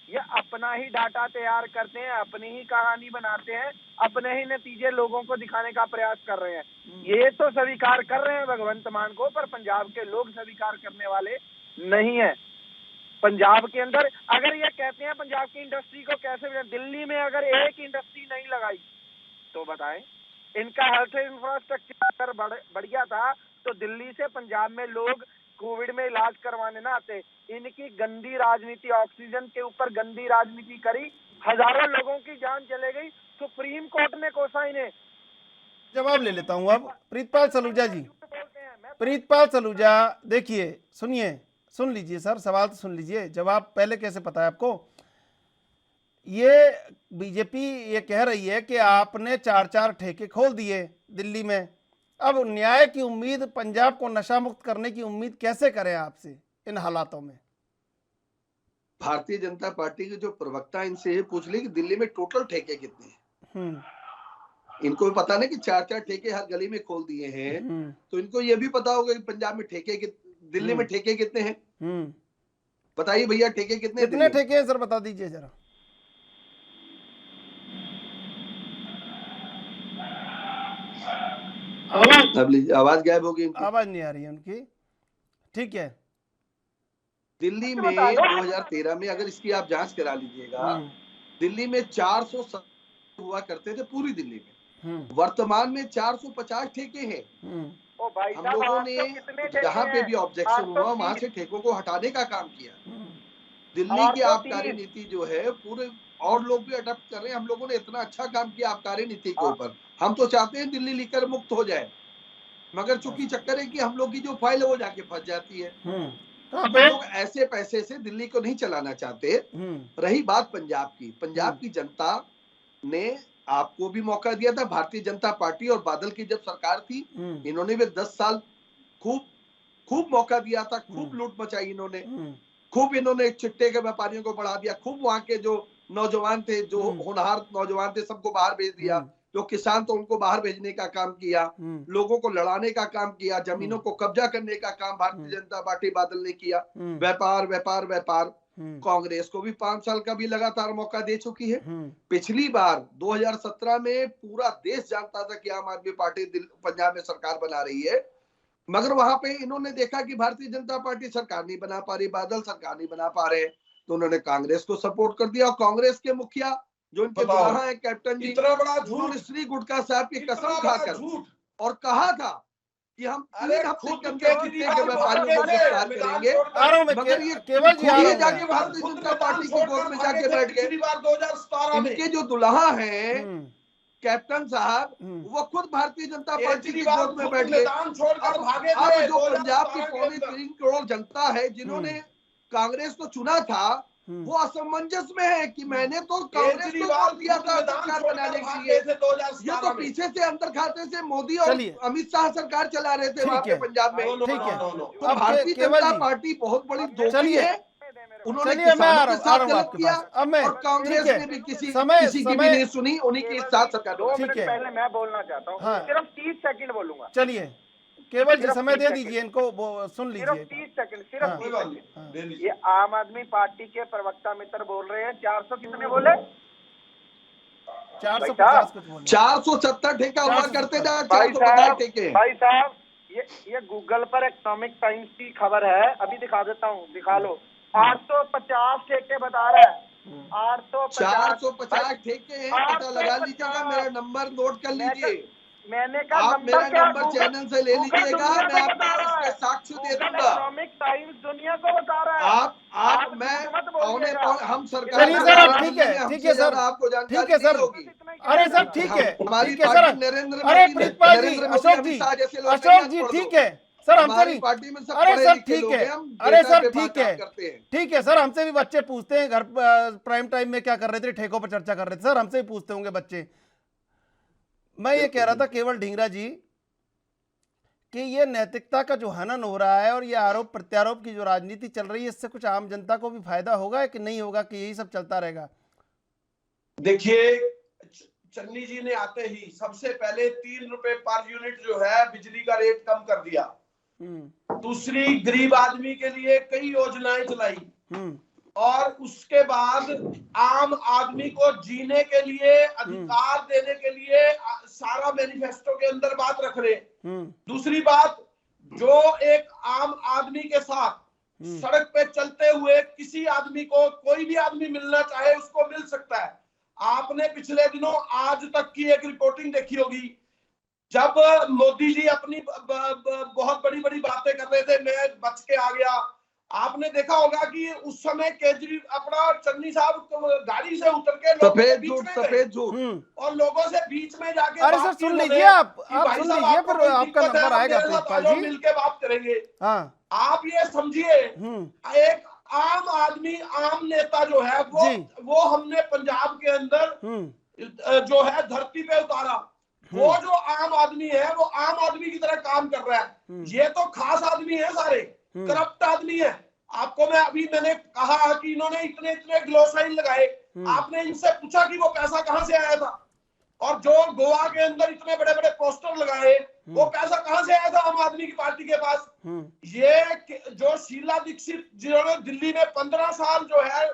ये अपना ही डाटा तैयार करते हैं, अपनी ही कहानी बनाते हैं, अपने ही नतीजे लोगों को दिखाने का प्रयास कर रहे हैं। ये तो स्वीकार कर रहे हैं भगवंत मान को, पर पंजाब के लोग स्वीकार करने वाले नहीं है। पंजाब के अंदर अगर ये कहते हैं पंजाब की इंडस्ट्री को कैसे, दिल्ली में अगर एक इंडस्ट्री नहीं लगाई तो बताएं। इनका हेल्थ इंफ्रास्ट्रक्चर अगर बढ़िया था तो दिल्ली से पंजाब में लोग कोविड में इलाज करवाने ना आते। इनकी गंदी राजनीति, ऑक्सीजन के ऊपर गंदी राजनीति करी, हजारों लोगों की जान चले गई, सुप्रीम कोर्ट ने कोसा इन्हें। जवाब ले लेता हूं अब। प्रीतपाल सलूजा जी, प्रीतपाल सलूजा, देखिए सुनिए, सुन लीजिए सर, सवाल तो सुन लीजिए, जवाब पहले कैसे पता है आपको? ये बीजेपी ये कह रही है कि आपने 4-4 ठेके खोल दिए दिल्ली में, अब न्याय की उम्मीद, पंजाब को नशा मुक्त करने की उम्मीद कैसे करें आपसे इन हालातों में? भारतीय जनता पार्टी के जो प्रवक्ता, इनसे ये पूछ ली कि दिल्ली में टोटल ठेके कितने हैं। इनको भी पता नहीं कि 4-4 ठेके हर गली में खोल दिए हैं, तो इनको ये भी पता होगा कि पंजाब में ठेके दिल्ली में ठेके कितने हैं। बताइए भैया, ठेके कितने ठेके हैं सर, बता दीजिए जरा। आवाज गायब हो गई, आवाज नहीं आ रही है उनकी। ठीक है, दिल्ली में 2013 में अगर इसकी आप जांच करा लीजिएगा, दिल्ली में 400 हुआ करते थे पूरी दिल्ली में, वर्तमान में 450 ठेके हैं। हम लोगों ने जहां पे भी ऑब्जेक्शन हुआ वहां से ठेकों को हटाने का काम किया। दिल्ली की आबकारी नीति जो है पूरे और लोग भी अडॉप्ट कर रहे हैं। हम लोगों ने इतना अच्छा काम किया आबकारी नीति के ऊपर। हम तो चाहते हैं दिल्ली लीकर मुक्त हो जाए, मगर चूंकि चक्कर है कि हम लोग की जो फाइल है वो जाके फंस जाती है। हम लोग ऐसे पैसे से दिल्ली को नहीं चलाना चाहते। रही बात पंजाब की, पंजाब की जनता ने आपको भी मौका दिया था, भारतीय जनता पार्टी और बादल की जब सरकार थी, इन्होंने भी 10 साल खूब मौका दिया था, खूब लूट मचाई इन्होंने, खूब इन्होंने चिट्टे के व्यापारियों को बढ़ा दिया, खूब वहां के जो नौजवान थे, जो होनहार नौजवान थे, सबको बाहर भेज दिया। जो किसान तो उनको बाहर भेजने का काम किया, लोगों को लड़ाने का काम किया, जमीनों को कब्जा करने का काम भारतीय जनता पार्टी बादल ने किया। व्यापार व्यापार व्यापार। कांग्रेस को भी 5 साल का भी लगातार मौका दे चुकी है। पिछली बार 2017 में पूरा देश जानता था कि आम आदमी पार्टी पंजाब में सरकार बना रही है, मगर वहां पे इन्होंने देखा कि भारतीय जनता पार्टी सरकार नहीं बना पा रही, बादल सरकार नहीं बना पा रहे, तो उन्होंने कांग्रेस को सपोर्ट कर दिया। और कांग्रेस के मुखिया जो इनके दुल्हा है कैप्टन जी, इतना बड़ा झूठ, श्री गुटका साहब की कसम खाकर और कहा था कि हम 3 हफ्ते के अंदर के व्यापारियों को गिरफ्तार करेंगे, मगर ये केवल ये जाके भारतीय जनता पार्टी की गोद में जाके बैठ गए। 2017 इनके जो दुल्हा हैं कैप्टन साहब, वो खुद भारतीय जनता पार्टी की गोद में बैठ गए। अब जो पंजाब की 3 करोड़ जनता है जिन्होंने कांग्रेस को चुना था, वो असमंजस में है कि मैंने तो कांग्रेस को वोट दिया था सरकार बनाने के लिए, ये तो पीछे से अंदर खाते से मोदी और अमित शाह सरकार चला रहे थे वहां पे पंजाब में। ठीक है, तो भारतीय जनता पार्टी बहुत बड़ी दोषी है। उन्होंने किसानों के साथ गलत किया और कांग्रेस ने भी किसी की भी नहीं सुनी, उन्हीं के साथ सरकार। 2 मिनट पहले मैं बोलना चाहता हूँ, सिर्फ 30 सेकंड बोलूंगा। चलिए केवल जी समय दे दीजिए इनको, सुन लीजिए। सिर्फ 30 सेकंड, सिर्फ 30 सेकंड। ये आम आदमी पार्टी के प्रवक्ता मित्र बोल रहे हैं 400 कितने बोले? 450 कुछ बोले। 470 ठेका हुआ करते थे, 450 ठेके। भाई साहब, ये गूगल पर इकोनॉमिक टाइम्स की खबर है, अभी दिखा देता हूँ, दिखा लो। 850 ठेके बता रहा है, 450 ठेके हैं। पता लगा लीजिएगा, मेरा नंबर नोट कर लीजिए। मैंने कहा आप मेरा नंबर चैनल से ले लीजिएगा, मैं आपको इसके साक्ष्य दे दूंगा। इकोनॉमिक टाइम्स दुनिया को बता रहा है। आप मैं हम सरकार। चलिए सर, ठीक है सर, आपको जानकारी ठीक है सर। होगी। अरे सर ठीक है, हमारी ठीक है सर। नरेंद्र अरे प्रीतपाल जी, अशोक जी ठीक है सर, हमसे भी। पार्टी में सब अरे सर ठीक है, अरे सर ठीक है, करते हैं। ठीक है सर, हमसे भी बच्चे पूछते हैं घर प्राइम टाइम में क्या कर रहे थे, ठेकों पर चर्चा कर रहे थे। सर हमसे भी पूछते होंगे बच्चे। मैं ये कह रहा था केवल ढींगरा जी कि ये नैतिकता का जो हनन हो रहा है और ये आरोप प्रत्यारोप की जो राजनीति चल रही है, इससे कुछ आम जनता को भी फायदा होगा कि नहीं होगा, कि यही सब चलता रहेगा? देखिए, चन्नी जी ने आते ही सबसे पहले 3 रुपए पर यूनिट जो है बिजली का रेट कम कर दिया। दूसरी, गरीब आदमी के लिए कई योजनाएं चलाई और उसके बाद आम आदमी को जीने के लिए अधिकार देने के लिए सारा मैनिफेस्टो के अंदर बात रख रहे। दूसरी बात, जो एक आम आदमी के साथ सड़क पे चलते हुए किसी आदमी को, कोई भी आदमी मिलना चाहे उसको मिल सकता है। आपने पिछले दिनों आज तक की एक रिपोर्टिंग देखी होगी, जब मोदी जी अपनी बहुत बड़ी बड़ी बातें कर रहे थे, मैं बच के आ गया। आपने देखा होगा कि उस समय केजरीवाल अपना चन्नी साहब गाड़ी से उतर के सफेद झूठ और लोगों से बीच में जाके। अरे सर सुन लीजिए, आप सुन लीजिए, फिर आपका नंबर आएगा प्रीतपाल जी, मिलके बात करेंगे। हाँ, आप ये समझिए, एक आम आदमी, आम नेता जो है वो हमने पंजाब के अंदर जो है धरती पे उतारा। वो जो आम आदमी है वो आम आदमी की तरह काम कर रहा है। ये तो खास आदमी है, सारे करप्ट आदमी है। आपको मैंने कहा कि इन्होंने इतने ग्लोसाइन लगाए, आपने इनसे पूछा कि वो पैसा कहां से आया था? और जो गोवा के अंदर इतने बड़े बड़े पोस्टर लगाए, वो पैसा कहां से आया था आम आदमी की पार्टी के पास? ये जो शीला दीक्षित जिन्होंने दिल्ली में 15 साल जो है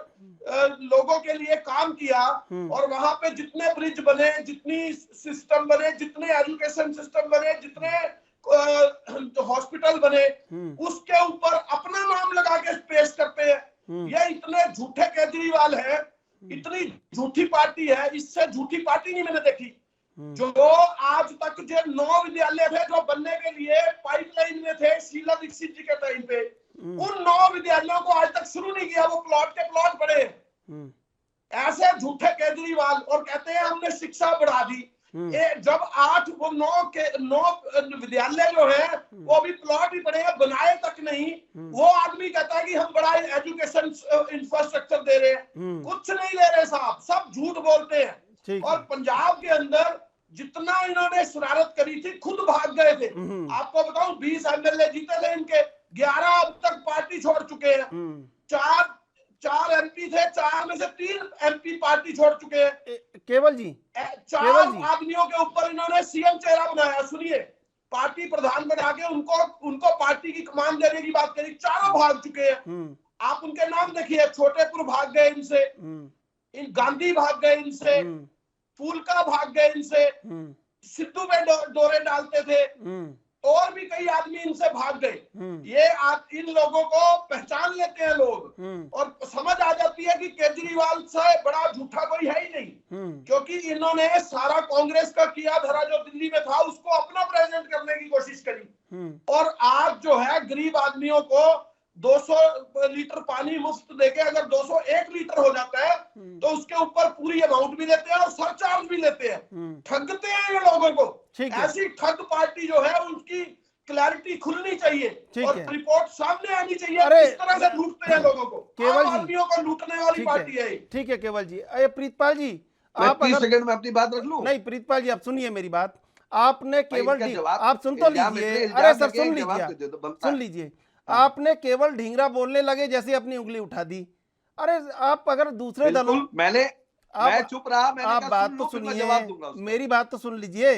लोगों के लिए काम किया, और वहां पे जितने ब्रिज बने, जितनी सिस्टम बने, जितने एजुकेशन सिस्टम बने, जितने हॉस्पिटल बने, उसके ऊपर अपना नाम लगा के पेश करते हैं। ये इतने झूठे केजरीवाल है, इतनी झूठी पार्टी है, इससे झूठी पार्टी नहीं मैंने देखी। जो आज तक जो 9 विद्यालय थे जो बनने के लिए पाइपलाइन में थे शीला दीक्षित जी के टाइम पे, उन 9 विद्यालयों को आज तक शुरू नहीं किया, वो प्लॉट के प्लॉट पड़े हैं। ऐसे झूठे केजरीवाल, और कहते हैं हमने शिक्षा बढ़ा दी। जब 9 विद्यालय जो है वो भी प्लॉट ही पड़े हैं, बनाए तक नहीं। वो आदमी कहता है कि हम बड़ा एजुकेशन इंफ्रास्ट्रक्चर दे रहे हैं, कुछ नहीं दे रहे साहब, सब झूठ बोलते हैं। और पंजाब के अंदर जितना इन्होंने शरारत करी थी, खुद भाग गए थे। आपको बताऊं 20 एमएलए जीते थे इनके, 11 अब तक पार्टी छोड़ चुके हैं। चार एमपी थे, 4 में से 3 एमपी पार्टी छोड़ चुके हैं। केवल जी 4 आदमियों के ऊपर इन्होंने सीएम चेहरा बनाया। सुनिए, पार्टी प्रधान बना के उनको पार्टी की कमान देने की बात करी, चारों भाग चुके हैं। आप उनके नाम देखिए, छोटेपुर भाग गए इनसे, इन गांधी भाग गए इनसे, फूलका भाग गए इनसे, सिद्धू में डोरे डालते थे, और भी कई आदमी इनसे भाग गए। ये इन लोगों को पहचान लेते हैं लोग, और समझ आ जाती है कि केजरीवाल से बड़ा झूठा कोई है ही नहीं, क्योंकि इन्होंने सारा कांग्रेस का किया धरा जो दिल्ली में था, उसको अपना प्रेजेंट करने की कोशिश करी। और आज जो है गरीब आदमियों को 200 लीटर पानी मुफ्त देके अगर 201 लीटर हो जाता है, तो उसके ऊपर पूरी अमाउंट भी लेते हैं और सरचार्ज भी लेते हैं, ठगते हैं ये लोगों को। ऐसी ठग पार्टी जो है उनकी क्लैरिटी खुलनी चाहिए और रिपोर्ट सामने आनी चाहिए। किस तरह से लूटते हैं लोगों को, केवल आदमियों को लूटने वाली पार्टी है। ठीक है केवल जी। अरे प्रीतपाल जी, आप 30 सेकंड में अपनी बात रख लूं? नहीं प्रीतपाल जी, आप सुनिए मेरी बात। आपने केवल आप सुन तो लीजिए। अरे सर सुन लीजिए। आपने केवल ढींगरा बोलने लगे जैसे अपनी उंगली उठा दी। अरे आप अगर दूसरे दलों, मैं चुप रहा, आप बात तो सुनिए, मेरी बात तो सुन लीजिए।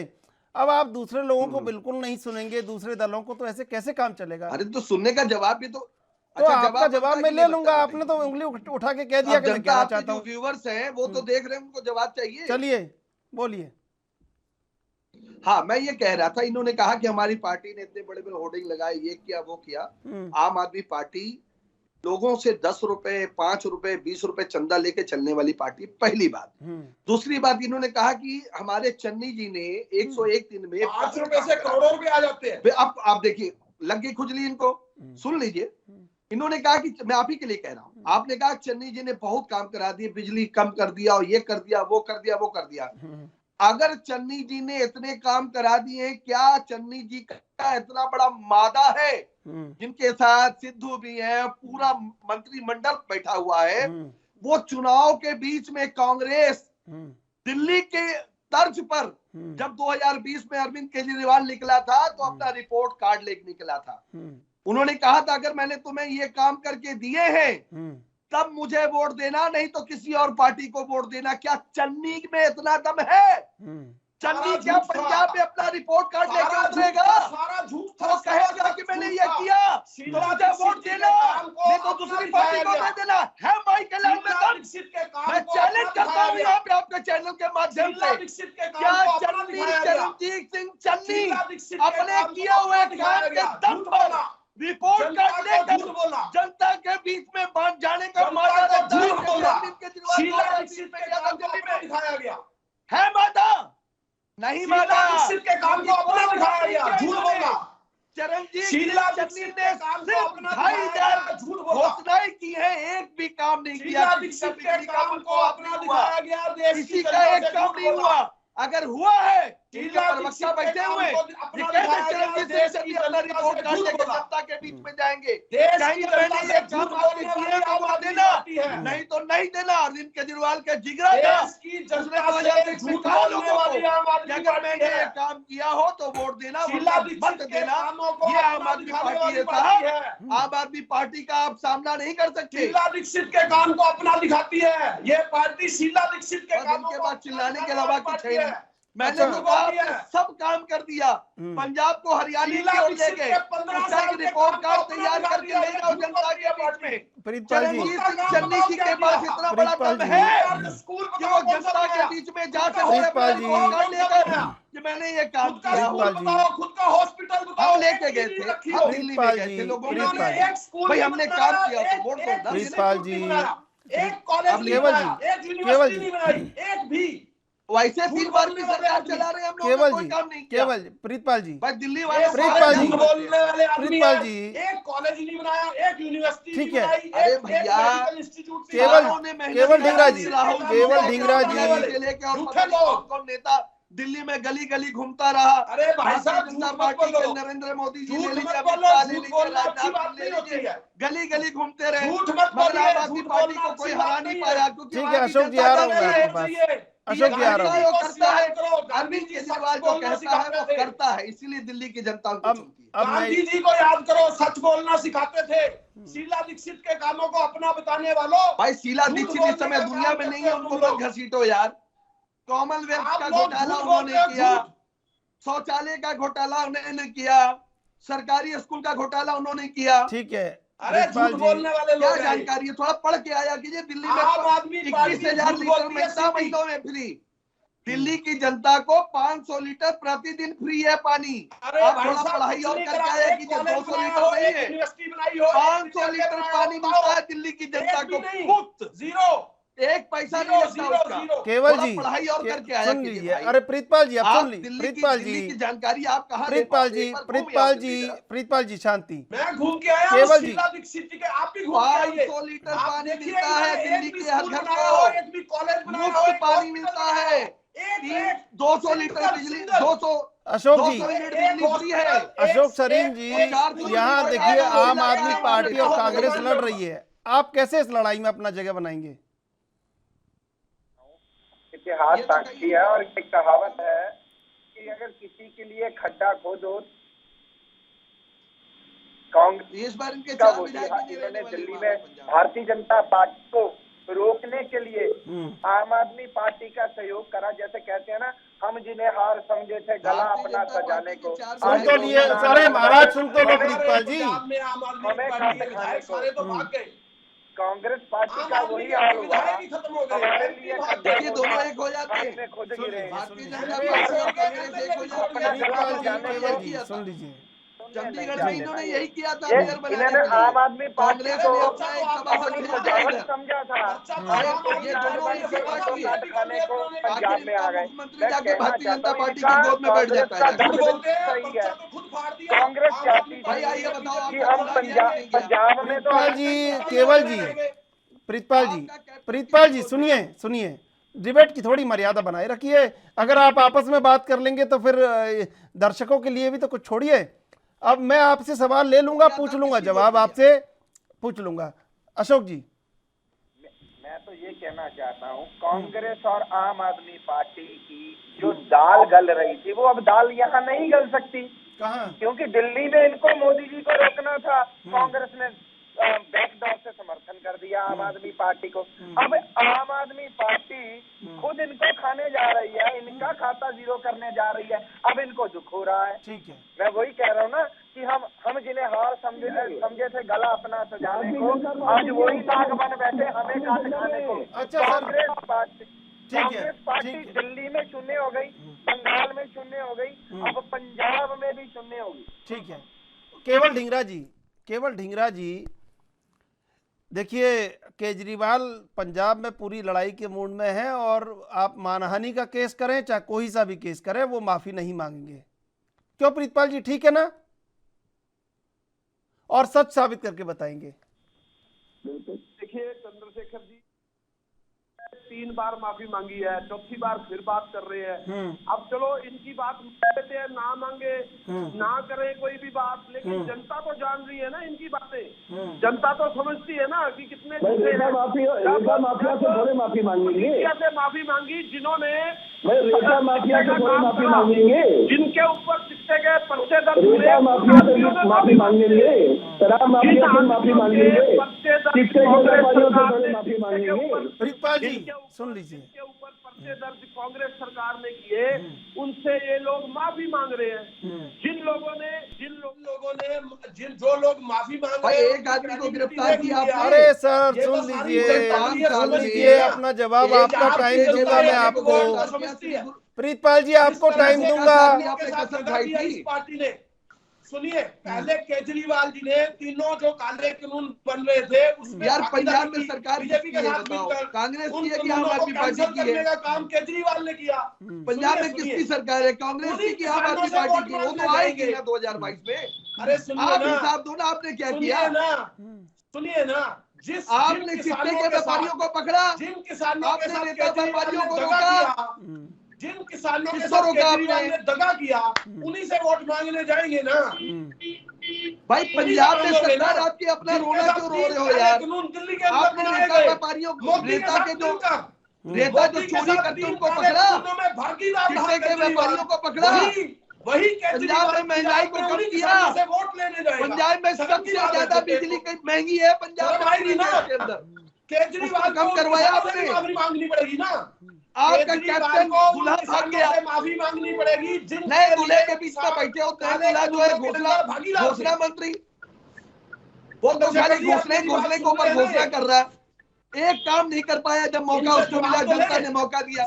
अब आप दूसरे लोगों को बिल्कुल नहीं सुनेंगे, दूसरे दलों को, तो ऐसे कैसे काम चलेगा? अरे तो सुनने का जवाब भी तो आपका जवाब मैं ले लूंगा। आपने तो उंगली उठा के कह दिया कि मैं कहना चाहता हूँ। व्यूअर्स हैं वो तो देख रहे हैं, उनको जवाब चाहिए। चलिए बोलिए। हाँ, मैं ये कह रहा था, इन्होंने कहा कि हमारी पार्टी ने इतने बड़े बड़े होर्डिंग लगाए, ये किया वो किया। आम आदमी पार्टी लोगों से 10 रुपए, 5 रुपए, 20 रुपए चंदा लेके चलने वाली पार्टी, पहली बात। दूसरी बात, इन्होंने कहा कि हमारे चन्नी जी ने 101 दिन में 5 रुपए से करोड़ों रुपए आ जाते हैं। आप देखिए, लग गई खुजली इनको। सुन लीजिए, इन्होंने कहा कि मैं आप ही के लिए कह रहा हूं, आपने कहा चन्नी जी ने बहुत काम करा दिए, बिजली कम कर दिया, और ये कर दिया, वो कर दिया, वो कर दिया। अगर चन्नी जी ने इतने काम करा दिए, क्या चन्नी जी का इतना बड़ा मादा है जिनके साथ सिद्धू भी है, पूरा मंत्रिमंडल बैठा हुआ है, वो चुनाव के बीच में कांग्रेस दिल्ली के तर्ज पर जब 2020 में अरविंद केजरीवाल निकला था तो अपना रिपोर्ट कार्ड लेके निकला था। उन्होंने कहा था अगर मैंने तुम्हें ये काम करके दिए हैं तब मुझे वोट देना, नहीं तो किसी और पार्टी को वोट देना। क्या चन्नी में इतना दम है? चन्नी क्या पंजाब में अपना रिपोर्ट कार्ड लेके उतरेगा? सारा झूठ तो कहेगा कि मैंने ये किया तो मुझे वोट देना, नहीं तो दूसरी पार्टी को दे देना। है माई कल्याण में दम? मैं चैलेंज करता हूँ यहाँ पे आपके चैनल के माध्यम से, क्या चन्नी चरणजीत सिंह चन्नी अपने किए हुए काम के दम पर रिपोर्ट कार्ड लेकर जनता के बीच में बांट जाने का मादा झूठ बोला? शीला दीक्षित पे क्या दिखाया गया है? मादा नहीं, मादा दीक्षित के काम को अपना दिखाया गया, झूठ बोला। चरणजीत शीला चन्नी ने सिर्फ 2,500 घोषणाएं की है, एक भी काम नहीं किया। शीला दीक्षित के काम को अपना दिखाया गया, किसी का एक काम नहीं हुआ। अगर हुआ है प्रवक्ता बैठे हुए चरणजीत सिंह चन्नी अपना रिपोर्ट कार्ड लेकर जनता के बीच में जाएंगे, मैंने ये काम आपने किए तो वोट देना, नहीं तो नहीं देना। अरविंद केजरीवाल के जिगरा था, उसने 2020 में कहा लोगों को अगर मैंने ये काम किया हो तो वोट देना, मत देना। ये आम आदमी पार्टी है साहब, आम आदमी पार्टी का आप सामना नहीं कर सकते। शीला दीक्षित के काम को अपना दिखाती है ये पार्टी। शीला दीक्षित के काम के बाद चिल्लाने के अलावा कुछ है नहीं। मैंने तो कहा आपने सब काम कर दिया, पंजाब को हरियाणा की ओर ले गए, उसका एक रिपोर्ट कार्ड तैयार करके ले जाओ जनता के बीच में। चरणजीत सिंह चन्नी जी के पास इतना बड़ा दम है कि वो जनता के बीच में जा सकते रिपोर्ट कार्ड लेकर कि मैंने ये काम किया। खुद का हॉस्पिटल बताओ, हम लेके गए थे, हम दिल्ली में गए थे, लोगों ने भाई हमने काम किया तो वोट दो। प्रीतपाल जी, एक कॉलेज नहीं बनाया, एक यूनिवर्सिटी नहीं बनाई, एक भी। वैसे 3 बार की सरकार चला रहे हैं हम लोग, केवल कोई जी, काम नहीं किया। केवल जी, प्रीतपाल जी, बस दिल्ली वाले प्रीतपाल जी, बोलने वाले आदमी प्रीतपाल हैं। जी, एक कॉलेज नहीं बनाया, एक यूनिवर्सिटी ठीक नहीं है। बनाई, अरे एक भैया, मेडिकल इंस्टीट्यूट केवल ढींगरा जी, केवल ढींगरा जी, झूठे लोग कौन नेता दिल्ली में गली गली घूमता रहा। अरे भाई साहब, जनता झूठ मत पार्टी के बोलो। नरेंद्र मोदी जी झूठ ले मत लीजिए, बोलो, अमित शाह ले झूठ लीजिए, बोलना अच्छी बात राजनाथ ले नहीं होती लीजिए, है। गली गली घूमते रहे, झूठ मत मगर बोलिए, आम आदमी झूठ पार्टी बोलना को कोई अच्छी हरा बात नहीं नहीं पाया, है। क्योंकि ठीक है, वहाँ की अशोक जी जनता आ रहा हूँ मैं जानती आपके है। पास। अशोक जी आ रहा हूँ। जो करता है गांधी अरविंद जी केजरीवाल जो कहता है वो करता है, इसीलिए दिल्ली की जनता उनको चुनती है। अब मैं गांधी जी को याद करो, सच बोलना सिखाते थे। शीला दीक्षित के कामों को अपना बताने वालों, भाई शीला झूठ दीक्षित बोलने इस समय का दुनिया काम में नहीं करते है, हो उनको तुम लोग। मत घसीटो यार। कॉमनवेल्थ आप का लोग घोटाला झूठ उन्होंने बोलते हो, किया, झूठ। शौचालय का घोटाला उन्होंने किया, सरकारी स्कूल का घोटाला उन्होंने किया। ठीक है, अरे प्रीतपाल झूठ जी, बोलने वाले क्या लोग हैं। जानकारी है, थोड़ा पढ़ के आया कीजिए। दिल्ली में आम आदमी पार्टी 21,000 झूठ लीटर बोलती है, मिलता सिटी। महीनों में फ्री। दिल्ली की जनता को 500 लीटर प्रतिदिन फ्री है पानी। अरे आप भाई थोड़ा साहब, पढ़ाई कुछ और नहीं करके करा, आया एक कीजिए। कॉलेज 200 बनाया लीटर हो, नहीं एक है, यूनिवर्सिटी बनाई हो, 500 लीटर पानी मिलता है दिल्ली की जनता को मुफ्त, जीरो, एक पैसा जीरो, नहीं लगता जीरो, उसका। जीरो। केवल थोड़ा जी, पढ़ाई और करके आया सुन कीजिए लीजिए। भाई। अरे प्रीतपाल जी, आप आप सुन लीजिए। दिल्ली प्रीतपाल की जी, जानकारी आप कहाँ ले प्रीतपाल पाते? जी, एक बार घूम प्रीतपाल आओ जी, दिल्ली जरा। प्रीतपाल जी, शांति। मैं घूम के आया हूँ केवल जी, शीला दीक्षित जी के, आप भी घूम के आइए। 500 लीटर आप पानी देखिए, मिलता है इन्होंने दिल्ली एक भी के हर स्कूल घर बनाया को, हो, एक भी कॉलेज बनाया हो, मुफ्त एक पानी हॉस्पिटल मिलता बनाया है। हो। 200 लीटर बिजली, 200 अशोक जी, 200 यूनिट बिजली फ्री है। अशोक सरीन जी, यहाँ देखिए आम आदमी पार्टी और कांग्रेस लड़ रही है, आप कैसे इस लड़ाई में अपना जगह बनाएंगे? इतिहास साक्षी है और एक कहावत है कि अगर किसी के लिए खड्डा खोदो, कांग्रेस इस बार इनके का 4 वही विधायक हाल नहीं इन्होंने रहने वाले दिल्ली वहाँ में पंजाब। भारतीय जनता पार्टी को रोकने के लिए आम आदमी पार्टी का सहयोग करा। जैसे कहते हैं ना, हम जिन्हें हार समझे थे गला भारतीय अपना जनता सजाने पार्टी को। के 4 सुन तो लिए, अरे महाराज सुन तो लो प्रीतपाल जी। में आम आदमी पार्टी के विधायक सारे तो भाग गए। कांग्रेस पार्टी का वही हाल हुआ, खत्म हो गए। हमारे लिए देखिए दोनों एक हो जाते हैं। हमने खुद गिरे। भारतीय जनता पार्टी और कांग्रेस एक हो जाती है। प्रीतपाल जी, इन्होंने केवल यही जी, किया था। सुन लीजिए। चंडीगढ़ में इन्होंने यही किया था ये मेयर बनाने इन्होंने के लिए। आम आदमी पार्टी कांग्रेस को ने अपना एक सभा अपनी समिति सजावट बनाया। समझा था। ये दोनों एक ही पार्टी है। खाने को आखिर पंजाब में आ इनका गए। मुख्यमंत्री जाके भारतीय जनता पार्टी की गोद में बैठ जाता है। सही है, कांग्रेस चाहती भाई आइए बताओ कि आप हम पंजाब में तो प्रीतपाल जी, केवल जी, प्रीतपाल जी, प्रीतपाल जी, सुनिए सुनिए, डिबेट की थोड़ी मर्यादा बनाए रखिए। अगर आप आपस में बात कर लेंगे तो फिर दर्शकों के लिए भी तो कुछ छोड़िए। अब मैं आपसे सवाल ले लूंगा, पूछ लूंगा, जवाब आपसे पूछ लूंगा। अशोक जी, मैं तो ये कहना चाहता हूँ, कांग्रेस और आम आदमी पार्टी की जो दाल गल रही थी, वो अब दाल यहाँ नहीं गल सकती। कहाँ? क्योंकि दिल्ली में इनको मोदी जी को रोकना था, कांग्रेस ने बैकडोर से समर्थन कर दिया आम आदमी पार्टी को। अब आम आदमी पार्टी खुद इनको खाने जा रही है, इनका खाता जीरो करने जा रही है। अब इनको दुख हो रहा है। ठीक है, मैं वही कह रहा हूँ ना कि हम जिन्हें हार समझे थे गला अपना सजाने को, आज वही नाग बन बैठे हमें काट खाने को। अच्छा सर, कांग्रेस पार्टी, ठीक है, कांग्रेस पार्टी ठीक है। दिल्ली में शून्य हो गई, बंगाल में शून्य हो गई, अब पंजाब में भी शून्य होगी। ठीक है। केवल ढींगरा जी, केवल ढींगरा जी, देखिए केजरीवाल पंजाब में पूरी लड़ाई के मूड में हैं और आप मानहानि का केस करें चाहे कोई सा भी केस करें, वो माफी नहीं मांगेंगे। क्यों प्रीतपाल जी, ठीक है ना? और सच साबित करके बताएंगे। देखिए चंद्रशेखर जी 3 बार माफी मांगी है, चौथी बार फिर बात कर रहे हैं। अब चलो इनकी बात लेते हैं, ना मांगे ना करें कोई भी बात, लेकिन जनता तो जान रही है ना इनकी बातें। जनता तो समझती है ना कि कितने रेता माफिया से थोड़े माफी मांगेंगे, से माफी मांगी जिन्होंने रेता माफिया से थोड़े माफी मांगेंगे, जिनके ऊपर कितने गए पर्चे दर्ज हुए, रेता माफिया से माफी मांगेंगे, शराब माफिया से माफी मांगेंगे, चिट्टे व्यापारियों से थोड़े माफी मांगेंगे। प्रीतपाल जी सुन लीजिए, के ऊपर पर्चे दर्ज कांग्रेस सरकार ने किए, उनसे ये लोग माफी मांग रहे हैं। जिन लोगों ने जो लोग माफी मांग भाई रहे हैं, एक आदमी को गिरफ्तार किया आपने। अरे सर ये तो सुन सारी लीजिए, जनता सुन लीजिए अपना जवाब, आपका टाइम दूंगा मैं आपको। प्रीतपाल जी आपको टाइम दूंगा। आपने कसम खाई थी इस पार्टी ने। सुनिए, पहले केजरीवाल जी ने तीनों जो काले कानून बन रहे थे उसमें यार पंजाब में की, सरकार बीजेपी के किसकी है साथ बताओ? मिलकर कांग्रेस उन की है कि कानूनों आम को आदमी पार्टी कैंसिल की करने है? का काम केजरीवाल ने किया। पंजाब में किसकी सरकार है? कांग्रेस की कि आम आदमी पार्टी की? वो तो आएगी ना 2022 में। अरे सुनिए आप ना, हिसाब दो ना, आपने क्या सुनिए किया? ना, सुनिए ना, जिस आपने चिट्टे के व्यापारियों को पकड़ा, जिन किसानों के आपने साथ नेता केजरीवाल व्यापारियों ने को दगा रोका, किया, जिन किसानों के किसको साथ रोका केजरीवाल आपने? ने दगा किया, उन्हीं से वोट मांगने जाएंगे ना। भाई पंजाब में सरकार आपकी अपना रोना क्यों रो रहे हो यार? कानून दिल्ली के अंदर आपने बनाए नेता गए, व्यापारियों को, मोदी के नेता साथ के जो मिलकर, नेता जो मोदी के चोरी साथ करते तीन उनको काले पकड़ा, कानूनों में भागीदार रहा चिट्टे के केजरीवाल। व्यापारियों को पकड़ा, वही पंजाब केजरीवाल में महंगाई को कम किया, से वोट लेने जाएगा। पंजाब में सबसे ज्यादा बिजली की महंगी है, पंजाब में पूरे देश के अंदर। केजरीवाल उसको कम करवाया आपने। माफी मांगनी पड़ेगी ना। आपका कैप्टन दूल्हा भाग गया, माफी मांगनी पड़ेगी। नए दूल्हे के बीच में बैठे होते हैं, दूल्हा जो है घोषणा मंत्री, वो तो खाली घोषणे के ऊपर घोषणा कर रहा है, एक काम नहीं कर पाया। जब मौका उसको मिला, जनता ने मौका दिया,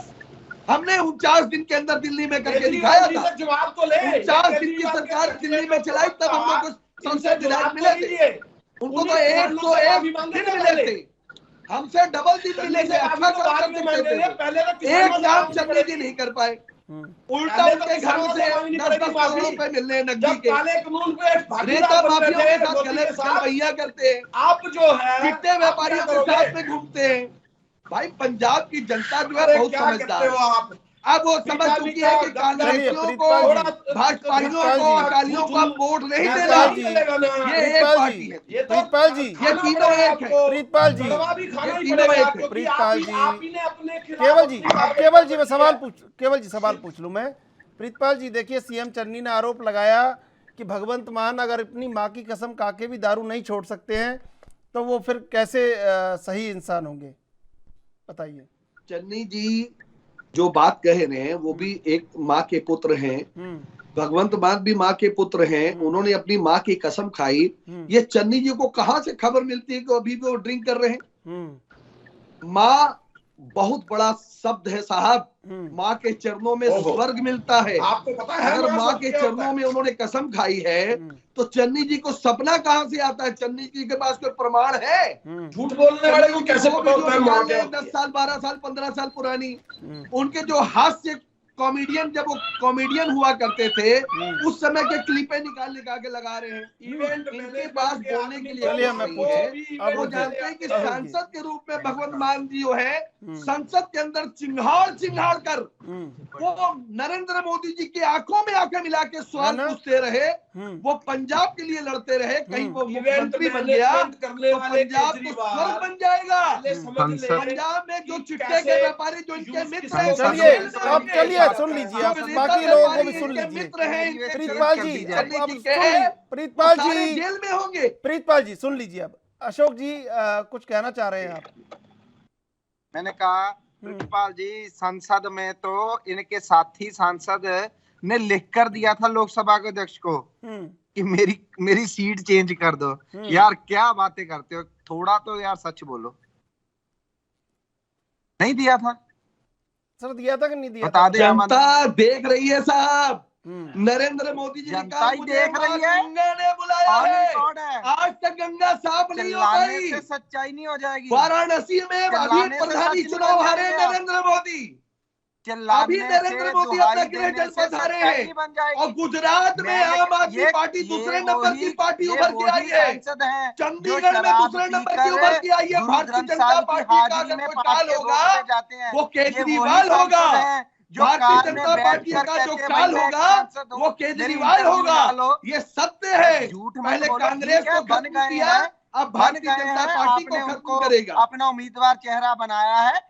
हमने 49 दिन के अंदर दिल्ली में करके दिखाया था। जवाब तो ले। 49 दिन की सरकार दिल्ली में चलाई, तब हम लोग को संसद विधायक मिले थे। उनको तो 101 दिन मिले थे, हमसे डबल दिन मिले थे। अच्छा काम कर सकते थे, एक काम चंद्र जी नहीं कर पाए। उल्टा उनके घरों से 10-10 करोड़ रुपए मिल रहे हैं नकदी के। नेता माफियों के साथ गलत गलवैया करते हैं, आप जो है चिट्टे व्यापारियों के साथ में घूमते हैं। भाई पंजाब की जनता जो है बहुत समझदार है। आप अब वो समझ चुकी है कि कांग्रेसियों को, भाजपाइयों को, अकालियों को अब वोट नहीं देना। ये एक पार्टी है, प्रीतपाल जी, ये तीनों एक है। प्रीतपाल जी, ये तीनों एक है। प्रीतपाल जी, केवल जी, अब केवल जी मैं सवाल पूछ लूं मैं। प्रीतपाल जी देखिए, सीएम चन्नी ने आरोप लगाया कि भगवंत मान अगर अपनी माँ की कसम खा के भी दारू नहीं छोड़ सकते हैं तो वो फिर कैसे सही इंसान होंगे, बताइए। चन्नी जी जो बात कहे रहे हैं वो भी एक माँ के पुत्र हैं, भगवंत मान भी माँ के पुत्र हैं, उन्होंने अपनी माँ की कसम खाई। ये चन्नी जी को कहां से खबर मिलती है कि अभी भी वो ड्रिंक कर रहे हैं? माँ बहुत बड़ा शब्द है साहब, माँ के चरणों में स्वर्ग मिलता है। आपको पता है अगर माँ के चरणों में उन्होंने कसम खाई है तो चन्नी जी को सपना कहां से आता है? चन्नी जी के पास कोई प्रमाण है? झूठ बोलने वाले को कैसे पता होता है माँ के? 10 साल 12 साल 15 साल पुरानी उनके जो हास्य कॉमेडियन, जब वो कॉमेडियन हुआ करते थे, उस समय के क्लिपें निकाल के लगा रहे हैं। इनके पास बोलने के लिए अब वो जानते हैं कि सांसद के रूप में भगवंत मान जी जो है संसद के अंदर चिंगाड़ कर वो नरेंद्र मोदी जी की आंखों में आंखें मिला के सवाल पूछते रहे, वो पंजाब के लिए लड़ते रहे। कहीं वो मुख्यमंत्री बन गया तो पंजाब तो स्वर्ग बन जाएगा। पंजाब में जो चिट्टे के व्यापारी, जो इनके मित्र हैं, चलिए सुन लीजिए, आप बाकी लोगों को भी सुन लीजिए। प्रीतपाल जी, प्रीतपाल जी जेल में होंगे। प्रीतपाल जी सुन लीजिए। अब अशोक जी कुछ कहना चाह रहे हैं आप? मैंने कहा प्रीतपाल जी, संसद में तो इनके साथी सांसद ने लिख कर दिया था लोकसभा के अध्यक्ष को कि मेरी सीट चेंज कर दो। यार क्या बातें करते हो, थोड़ा तो यार सच बोलो। नहीं दिया था सर? दिया था कि नहीं दिया? बता दे। जनता देख रही है साहब, नरेंद्र मोदी जी जनता ही देख रही है। गंगा ने बुलाया है, आज तक गंगा साफ नहीं हो पाई, सच्चाई नहीं हो जाएगी। वाराणसी में अभी प्रधानी चुनाव हारे नरेंद्र मोदी, अभी नरेंद्र मोदी अपना गृह जनपद हारे हैं, और गुजरात में आम आदमी पार्टी दूसरे नंबर की पार्टी उभर के आई है, चंडीगढ़ में दूसरे नंबर की उभर के आई है। भारतीय जनता पार्टी का अगर कोई काल होगा वो केजरीवाल होगा, भारतीय जनता पार्टी का जो काल होगा वो केजरीवाल होगा। ये सत्य है। पहले कांग्रेस को खत्म किया, अब भारतीय जनता पार्टी को खत्म करेगा। अपना उम्मीदवार चेहरा बनाया है,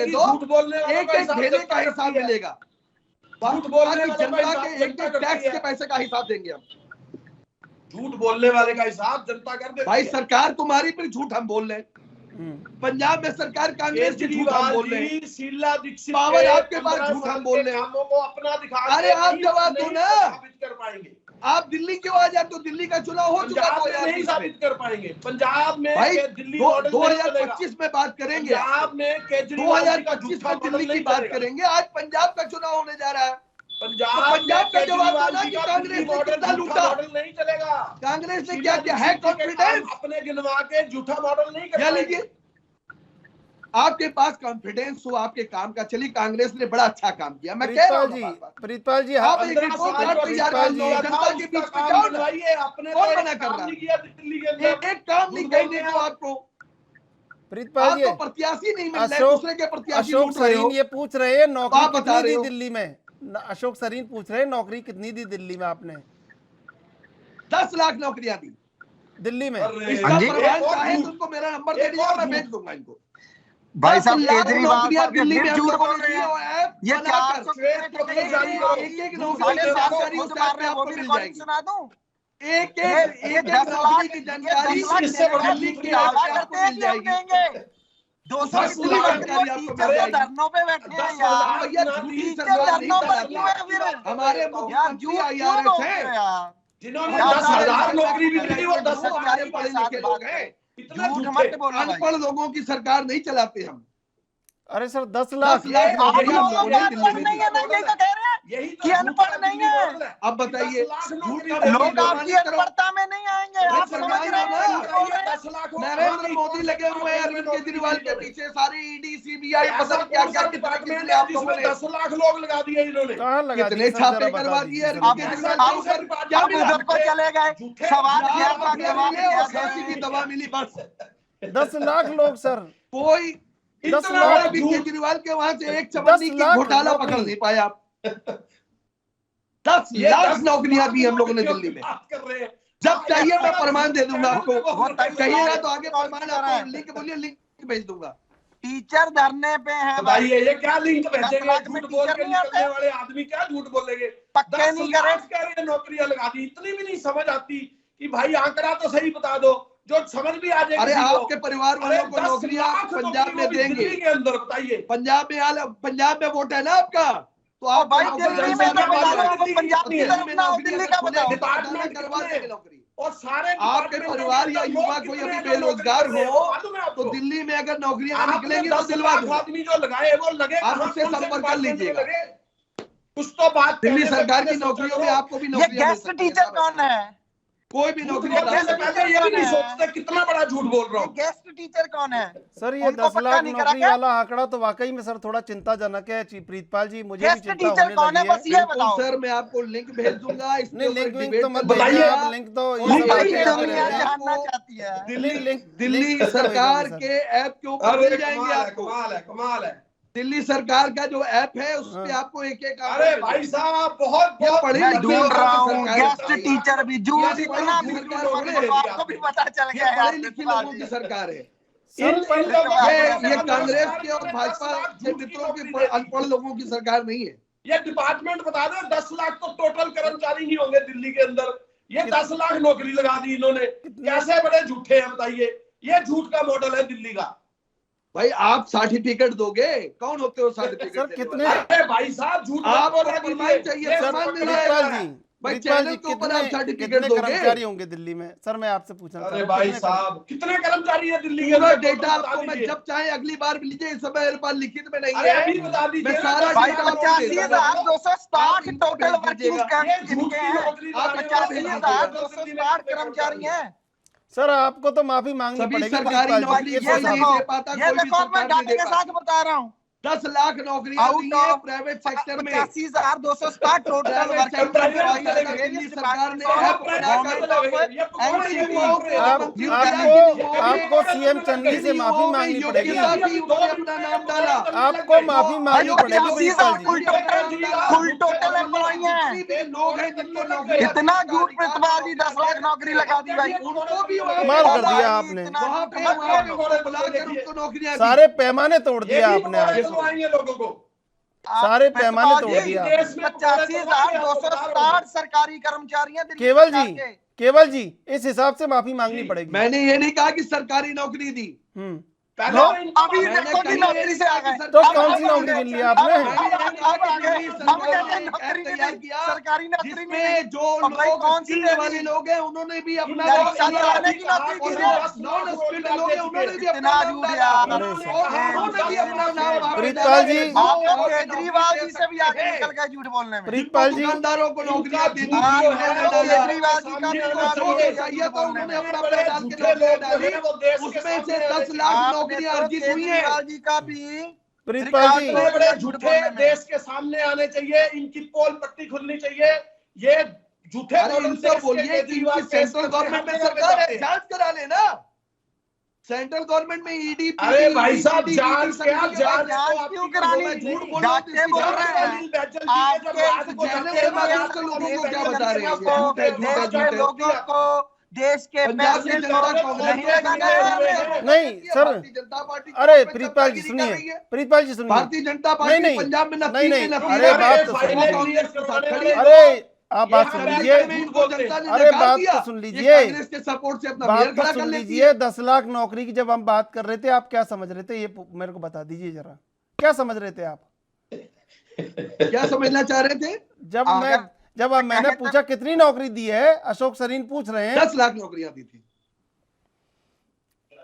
करने दो, झूठ बोलने वालों एक का एक हिसाब ढेले का जनता हिसाब करती है। मिलेगा। झूठ बोलने वालों का जनता हिसाब के एक जनता एक करती टैक्स है। के पैसे का हिसाब देंगे हम। झूठ बोलने वाले का हिसाब जनता कर देती भाई है। सरकार तुम्हारी, फिर झूठ हम बोल रहे हैं। पंजाब में सरकार कांग्रेस की झूठ हम बोल रहे हैं, शीला दीक्षित पावर आपके पास झूठ हम बोल रहे हैं। कामों को अपना दिखा, अरे आप जवाब दो ना, साबित कर पाएंगे। आप दिल्ली क्यों आ जाए? तो दिल्ली का चुनाव हो चुका पंजाब में नहीं 2020 साबित कर पाएंगे। पंजाब में भाई दिल्ली मॉडल 2025 में बात करेंगे, पंजाब में केजरीवाल 2025 में दिल्ली की बात करेंगे। आज पंजाब का चुनाव होने जा रहा है। पंजाब का जवाब दो कि कांग्रेस ने कितना लूटा। मॉडल नहीं चलेगा। कांग्रेस ने क्या किया है? कॉन्फिडेंस अपने गिनवा के झूठा मॉडल नहीं कर लीजिए, आपके पास कॉन्फिडेंस हो आपके काम का। चलिए कांग्रेस ने बड़ा अच्छा काम किया, मैं कह रहा हूं। प्रीतपाल जी, आप एक रिपोर्ट कार्ड तैयार कर लो, जनता के बीच में जाओ ना। कौन मना कर रहा है? एक काम नहीं करने को आपको। प्रीतपाल जी, तो प्रत्याशी नहीं मिल रहे, दूसरे के प्रत्याशी अशोक लूट रहे हो। सरीन ये पूछ रहे हैं नौकरी आप बता कितनी रहे दी हो। दिल्ली में? अशोक सरीन पूछ रहे हैं नौकरी कितनी दी दिल्ली में आपने? 10 लाख नौकरियां दी दिल्ली में। इसका प्रमाण चाहे तुमको मेरा नंबर दे दीजिए, मैं भेज दूंगा इनको। भाई साहब केजरीवाल साहब दिल्ली में झूठ बोल बोल रहे हैं। ये 400 एक नौकरी जानकारी उस ऐप पे आपको मिल जाएगी। सुना दूं, एक नौकरी की जानकारी दिल्ली की ऐप पे आपको मिल जाएगी। 200 धरनों पे बैठे हैं यार, भैया झूठी सरकार नहीं चलाता। हमारे मुख्यमंत्री IRS है जिन्होंने 10,000 नौकरी भी दी, वो 10 हमारे पढ़े लिखे लोग हैं। झूठ मत बोलो भाई। अनपढ़ लोगों की सरकार नहीं चलाते हम। अरे सर 10 लाख आप लोगों को अनपढ़ नहीं है, नहीं तो कह रहे हैं कि अनपढ़ नहीं है। अब बताइए, लोग आपकी अनपढ़ता में नहीं आएंगे, आप समझ रहे हैं। नरेंद्र मोदी लगे हुए हैं अरविंद केजरीवाल के पीछे, सारी ED CBI पता नहीं क्या क्या कितने आप लोगों ने 10 लाख लोग लगा दिए इन्होंने। कहाँ लगा कितने दिए सर, छापे जरा बता करवा दीजिए दिए सर। अरविंद केजरीवाल के ऊपर। क्या अब उधर को चले गए, सवाल किया था, जवाब दिया था। की दवा मिली बस। 10 लाख लोग सर, कोई 10 लाख अरविंद केजरीवाल के वहां से एक चवन्नी की घोटाला पकड़ नहीं पाया आप। 10 लाख नौकरियां दी हम लोगों ने दिल्ली में। जब चाहिए मैं प्रमाण दे दूंगा आपको, कहिएगा तो आगे प्रमाण आपको लिंक बोलिए, लिंक भेज दूंगा। टीचर धरने पे हैं भाई ये क्या लिंक भेजेंगे? 10 लाख में झूठ बोल के टीचर नहीं निकलने आते। वाले आदमी क्या झूठ बोलेंगे? पक्के नहीं करे। 10 लाख कह रहे हैं नौकरियां लगा दी, इतनी भी नहीं समझ आती कि भाई आंकड़ा तो सही बता दो जो समझ भी आ जाए। अरे आपके परिवार वालों को नौकरियां पंजाब में देंगे। दिल्ली के अंदर बताइए, पंजाब में वोट है ना आपका, तो आप भाई दिल्ली में तो पंजाब की तरफ ना हो, दिल्ली का बताओ। डिपार्टमेंट करवा देंगे नौकरी। और सारे आपके परिवार या युवा कोई अभी बेरोजगार हो तो दिल्ली में अगर नौकरियां निकलेंगी तो दिलवा दो। आदमी जो लगाए वो लगे, आप उससे संपर्क कर लीजिएगा। कुछ तो बात दिल्ली सरकार की नौकरियों में आपको भी ये नौकरियां मिल गेस्ट सकती हैं। टीचर कौन है? कोई भी नौकरी पहले बता सकते हैं। ये भी नहीं सोचते कितना बड़ा झूठ बोल रहा हूँ। गेस्ट टीचर कौन है? सर ये उनको 10 पक्का लाख नहीं करा नौकरी क्या? वाला आंकड़ा तो वाकई में सर थोड़ा चिंताजनक है। प्रीतपाल जी, मुझे भी गेस्ट चिंता टीचर होने कौन है? लगी बस है। ये बिल्कुल बताओ। सर, मैं आपको लिंक भेज दूंगा। इसके नहीं, ऊपर लिंक विंक डिबेट तो मत कर बताइए लीजिएगा। आप, लिंक तो ये और सब भाई बातें दुनिया कर रहे हैं। जानना चाहती है। दिल्ली सरकार के ऐप के ऊपर मिल जाएंगे आपको। कमाल है। दिल्ली सरकार का जो ऐप है उस पे आपको एक एक अरे भाई साहब बहुत पढ़े मैं लिखे ढूंढ रहा हूँ सरकार गेस्ट है। टीचर भी झूठ ये इतना भी सरकार झूठ थोड़ी है, तो आपको भी पता चल गया ये यार। पढ़े लिखे लोगों की सरकार है। सर ये कांग्रेस के और भाजपा के मित्रों की अनपढ़ लोगों की सरकार नहीं है। ये डिपार्टमेंट बता दो, 10 लाख तो टोटल कर्मचारी ही होंगे दिल्ली के अंदर। ये 10 लाख नौकरी लगा दी इन्होंने, कैसे बड़े झूठे हैं बताइए। ये झूठ का मॉडल है दिल्ली का। भाई आप सर्टिफिकेट दोगे? कौन होते हो सर्टिफिकेट? सर कितने अरे भाई साहब झूठ आपको बोल प्रमाण चाहिए, प्रमाण नहीं प्रीतपाल आएगा। जी, भाई प्रीतपाल चैनल जी, के ऊपर आप कितने सर्टिफिकेट कितने दोगे? कर्मचारी होंगे दिल्ली में? सर मैं आपसे पूछना चाह अरे रहा हूं, भाई कितने साहब कितने कर्मचारी है दिल्ली के पूरा अंदर? डेटा बता आपको मैं दीजिए। जब चाहे अगली बार लीजिए, इस समय मेरे पास लिखित में नहीं अरे है। अभी बता दीजिए मैं ना, सारा भाई डेटा आपको दे दूंगा। 85,260 टोटल आप वर्किंग ये झूठ इनके की हैं। नौकरी आप लगाने वाले 85,260 कर्मचारी हैं। सर आपको तो माफी मांगनी सभी पड़ेगी सरकारी प्रीतपाल नौकरी जी। ये कोई नहीं देखो, दे पाता, ये कोई भी देखो मैं सरकार नहीं डाटे दे के पाता। साथ बता रहा हूँ। 10 लाख नौकरियां आउट दी है ऑफ प्राइवेट सेक्टर में। 85,260 टोटल प्राइवेट वर्किंग सेक्टर में एम्प्लॉइज दिल्ली सरकार ने आप ऐप प्राइवेट बना कर के दोगे, ये कौन सी बात है? आपको सीएम चन्नी से माफी मांगनी पड़ेगी। अपना नाम डाला। आपको माफी मांगनी पड़ेगी प्रीतपाल जी। फुल टोटल एम्प्लॉई हैं। लोग हैं जिनको नौकरी इतना झूठ प्रीतपाल जी, 10 लाख नौकरी लगा दी भाई। उनको भी कमाल कर दिया आपने। वहाँ पे बुलाकर उनको नौकरियां दी। सारे पैमाने तोड़ दिया आपने आज। लोगों को सारे पैमाने तोड़ दिया। 85,260 सरकारी कर्मचारी हैं दिल्ली केवल सरकार जी, के। केवल जी, इस हिसाब से माफी मांगनी पड़ेगी। मैंने ये नहीं कहा कि सरकारी नौकरी दी। पहले तो इनको अभी देखो कि नौकरी से आ गए। तो कौन सी नौकरी मिल ली आपने? सरकारी नौकरी जिसमें जो लोग स्किल्ड वाले लोग हैं उन्होंने भी अपना नौन स्किल्ड लोग हैं उन्होंने भी अपना नाम प्रीतपाल जी, केजरीवाल जी से भी आगे निकल गए झूठ बोलने में। प्रीतपाल जी, दुकानदारों को नौकरियां दे दी, केजरीवाल जी का चाहिए तो उन्होंने अपना पैसा डाल के नौकरियां डाली, उसमें से 10 लाख नौकरियां अर्जित हुई है। केजरीवाल जी का भी प्रीतपाल जी, बड़े बड़े झूठे देश के सामने आने चाहिए, इनकी पोल पट्टी खुलनी चाहिए। ये झूठे इनसे बोलिए कि इनकी सेंट्रल गवर्नमेंट में सरकार है, जांच करा लेना। सेंट्रल गवर्नमेंट में ईडी। अरे भाई साहब, जांच क्या, जांच क्यों करानी? डॉक्टर बोल रहे हैं लोगों को क्या बता रहे हैं? लोगों को देश के पैसे नहीं सर, जनता पार्टी। अरे प्रीतपाल जी सुनिए, प्रीतपाल जी सुनिए, भारतीय जनता पार्टी नहीं, पंजाब में नहीं, अरे बात तो सुनिए, अरे आप बात सुन लीजिए, अरे बात तो सुन लीजिए, कांग्रेस के सपोर्ट से अपना बात मेयर तो खड़ा सुन कर लेती लीजिए। है। 10 लाख नौकरी की जब हम बात कर रहे थे, आप क्या समझ रहे थे, ये मेरे को बता दीजिए जरा, क्या समझ रहे थे आप? क्या समझना चाह रहे थे? जब मैंने पूछा कितनी नौकरी दी है, अशोक सरीन पूछ रहे हैं 10 लाख नौकरियां दी थी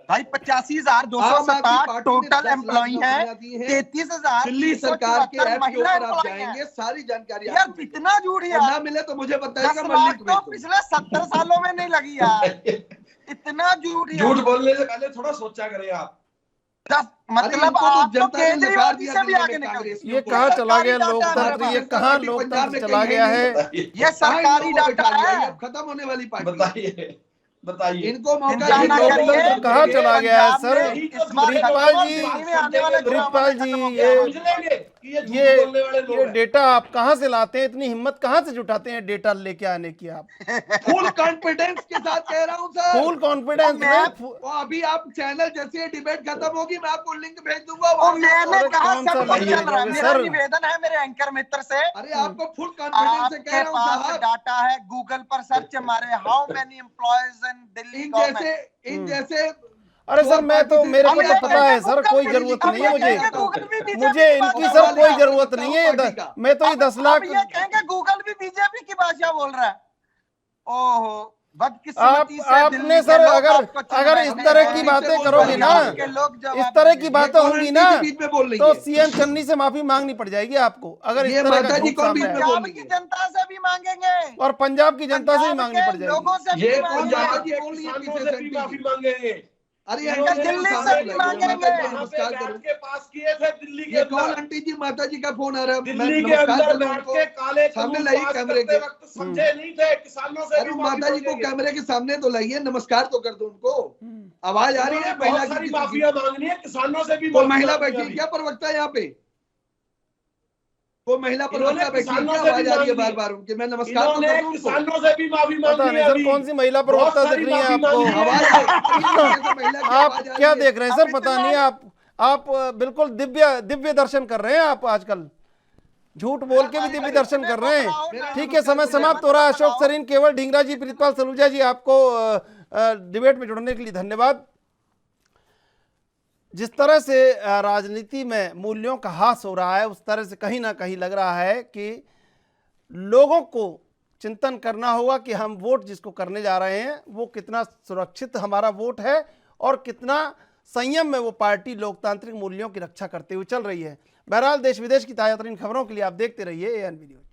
भाई। 85,267 टोटल एम्प्लॉई है, 33,000 दिल्ली सरकार के ऐप के ऊपर आप जाएंगे, सारी जानकारी यार कितना झूठ है। ना मिले तो मुझे बताइएगा, 10 मैं लाख लिंक तो भेज दूंगा। पिछले 70 सालों में नहीं लगी यार, इतना झूठ। झूठ बोलने से पहले थोड़ा सोचा करें आप। मतलब आप तो केजरीवाल जी से भी आगे निकल गए। ये कहाँ चला गया लोकतंत्र, ये कहाँ लोकतंत्र चला गया है? ये सरकारी डाटा है, खत्म होने वाली पार्टी। बताइए इनको मौका लोकतंत्र कहाँ चला गया है सर? प्रीतपाल जी, ये डेटा आप कहाँ से लाते हैं? इतनी हिम्मत कहाँ से जुटाते हैं डेटा लेके आने की आप? फुल कॉन्फिडेंस के साथ कह रहा हूँ सर। फुल कॉन्फिडेंस में अभी आप चैनल जैसे डिबेट खत्म होगी, मैं आपको लिंक भेज दूंगा। मैंने कहा कौन सा सब कुछ चल रहा है। मेरा सर? निवेदन है मेरे एंकर मित्र से, अरे आपको फुल कॉन्फिडेंस से कह आपके रहा हूँ पास साहब। डाटा है, गूगल पर सर्च मारे how many employees in Delhi इन जैसे अरे सर, मैं तो मेरे को तो पता है सर, कोई जरूरत नहीं है मुझे इनकी सर कोई जरूरत नहीं है। मैं तो ये 10 लाख ये कहेंगे गूगल भी बीजेपी की भाषा बोल रहा है। ओहो, बदकिस्मती से आपने सर अगर इस तरह की बातें करोगे ना, इस तरह की बातें होंगी ना, तो सीएम चन्नी से माफी मांगनी पड़ जाएगी आपको। अगर इस तरह का झूठ सामने आए, पंजाब की जनता से भी मांगेंगे और पंजाब की जनता से भी मांगनी पड़ जाएगी। लोगों से ये भी पंजाब के किसानों से भी माफी मांगेंगे। अरे दिल्ली से भी मांगेंगे। नमस्कार करो। के पास किए थे दिल्ली के ये कौन अंदर, आंटी जी, माता जी का फोन आ रहा है। दिल्ली के अंदर बैठ के काले सामने कानून लाइए पास कैमरे करते के। वक्त समझे नहीं थे, किसानों से अरे भी माता जी को मांगेंगे। कैमरे के सामने तो लाइए, नमस्कार तो कर दो उनको। आवाज आ रही है? महिला बहुत सारी माफिया मांगनी है, किसानों से भी। वो महिला बैठी है क्या प्रवक्ता यहाँ पे? वो महिला प्रवक्ता बैठी है क्या? आवाज आ रही है बार बार उनके। मैं नमस्कार तो कर दूं उनको। किसानों से भी माफी पता मांगनी नहीं है सर अभी। कौन सी महिला प्रवक्ता दिख रही है आपको? आप क्या देख रहे हैं सर? पता नहीं, आप बिल्कुल दिव्य दर्शन कर रहे हैं आप आजकल, झूठ बोल के भी दिव्य दर्शन कर रहे हैं। ठीक है, समय समाप्त हो रहा है। अशोक सरीन, केवल ढींगरा जी, प्रीतपाल सलूजा जी, आपको डिबेट में जुड़ने के लिए धन्यवाद। जिस तरह से राजनीति में मूल्यों का ह्रास हो रहा है, उस तरह से कहीं ना कहीं लग रहा है कि लोगों को चिंतन करना होगा कि हम वोट जिसको करने जा रहे हैं वो कितना सुरक्षित हमारा वोट है और कितना संयम में वो पार्टी लोकतांत्रिक मूल्यों की रक्षा करते हुए चल रही है। बहरहाल, देश विदेश की ताज़ा तरीन खबरों के लिए आप देखते रहिए ANB न्यूज़।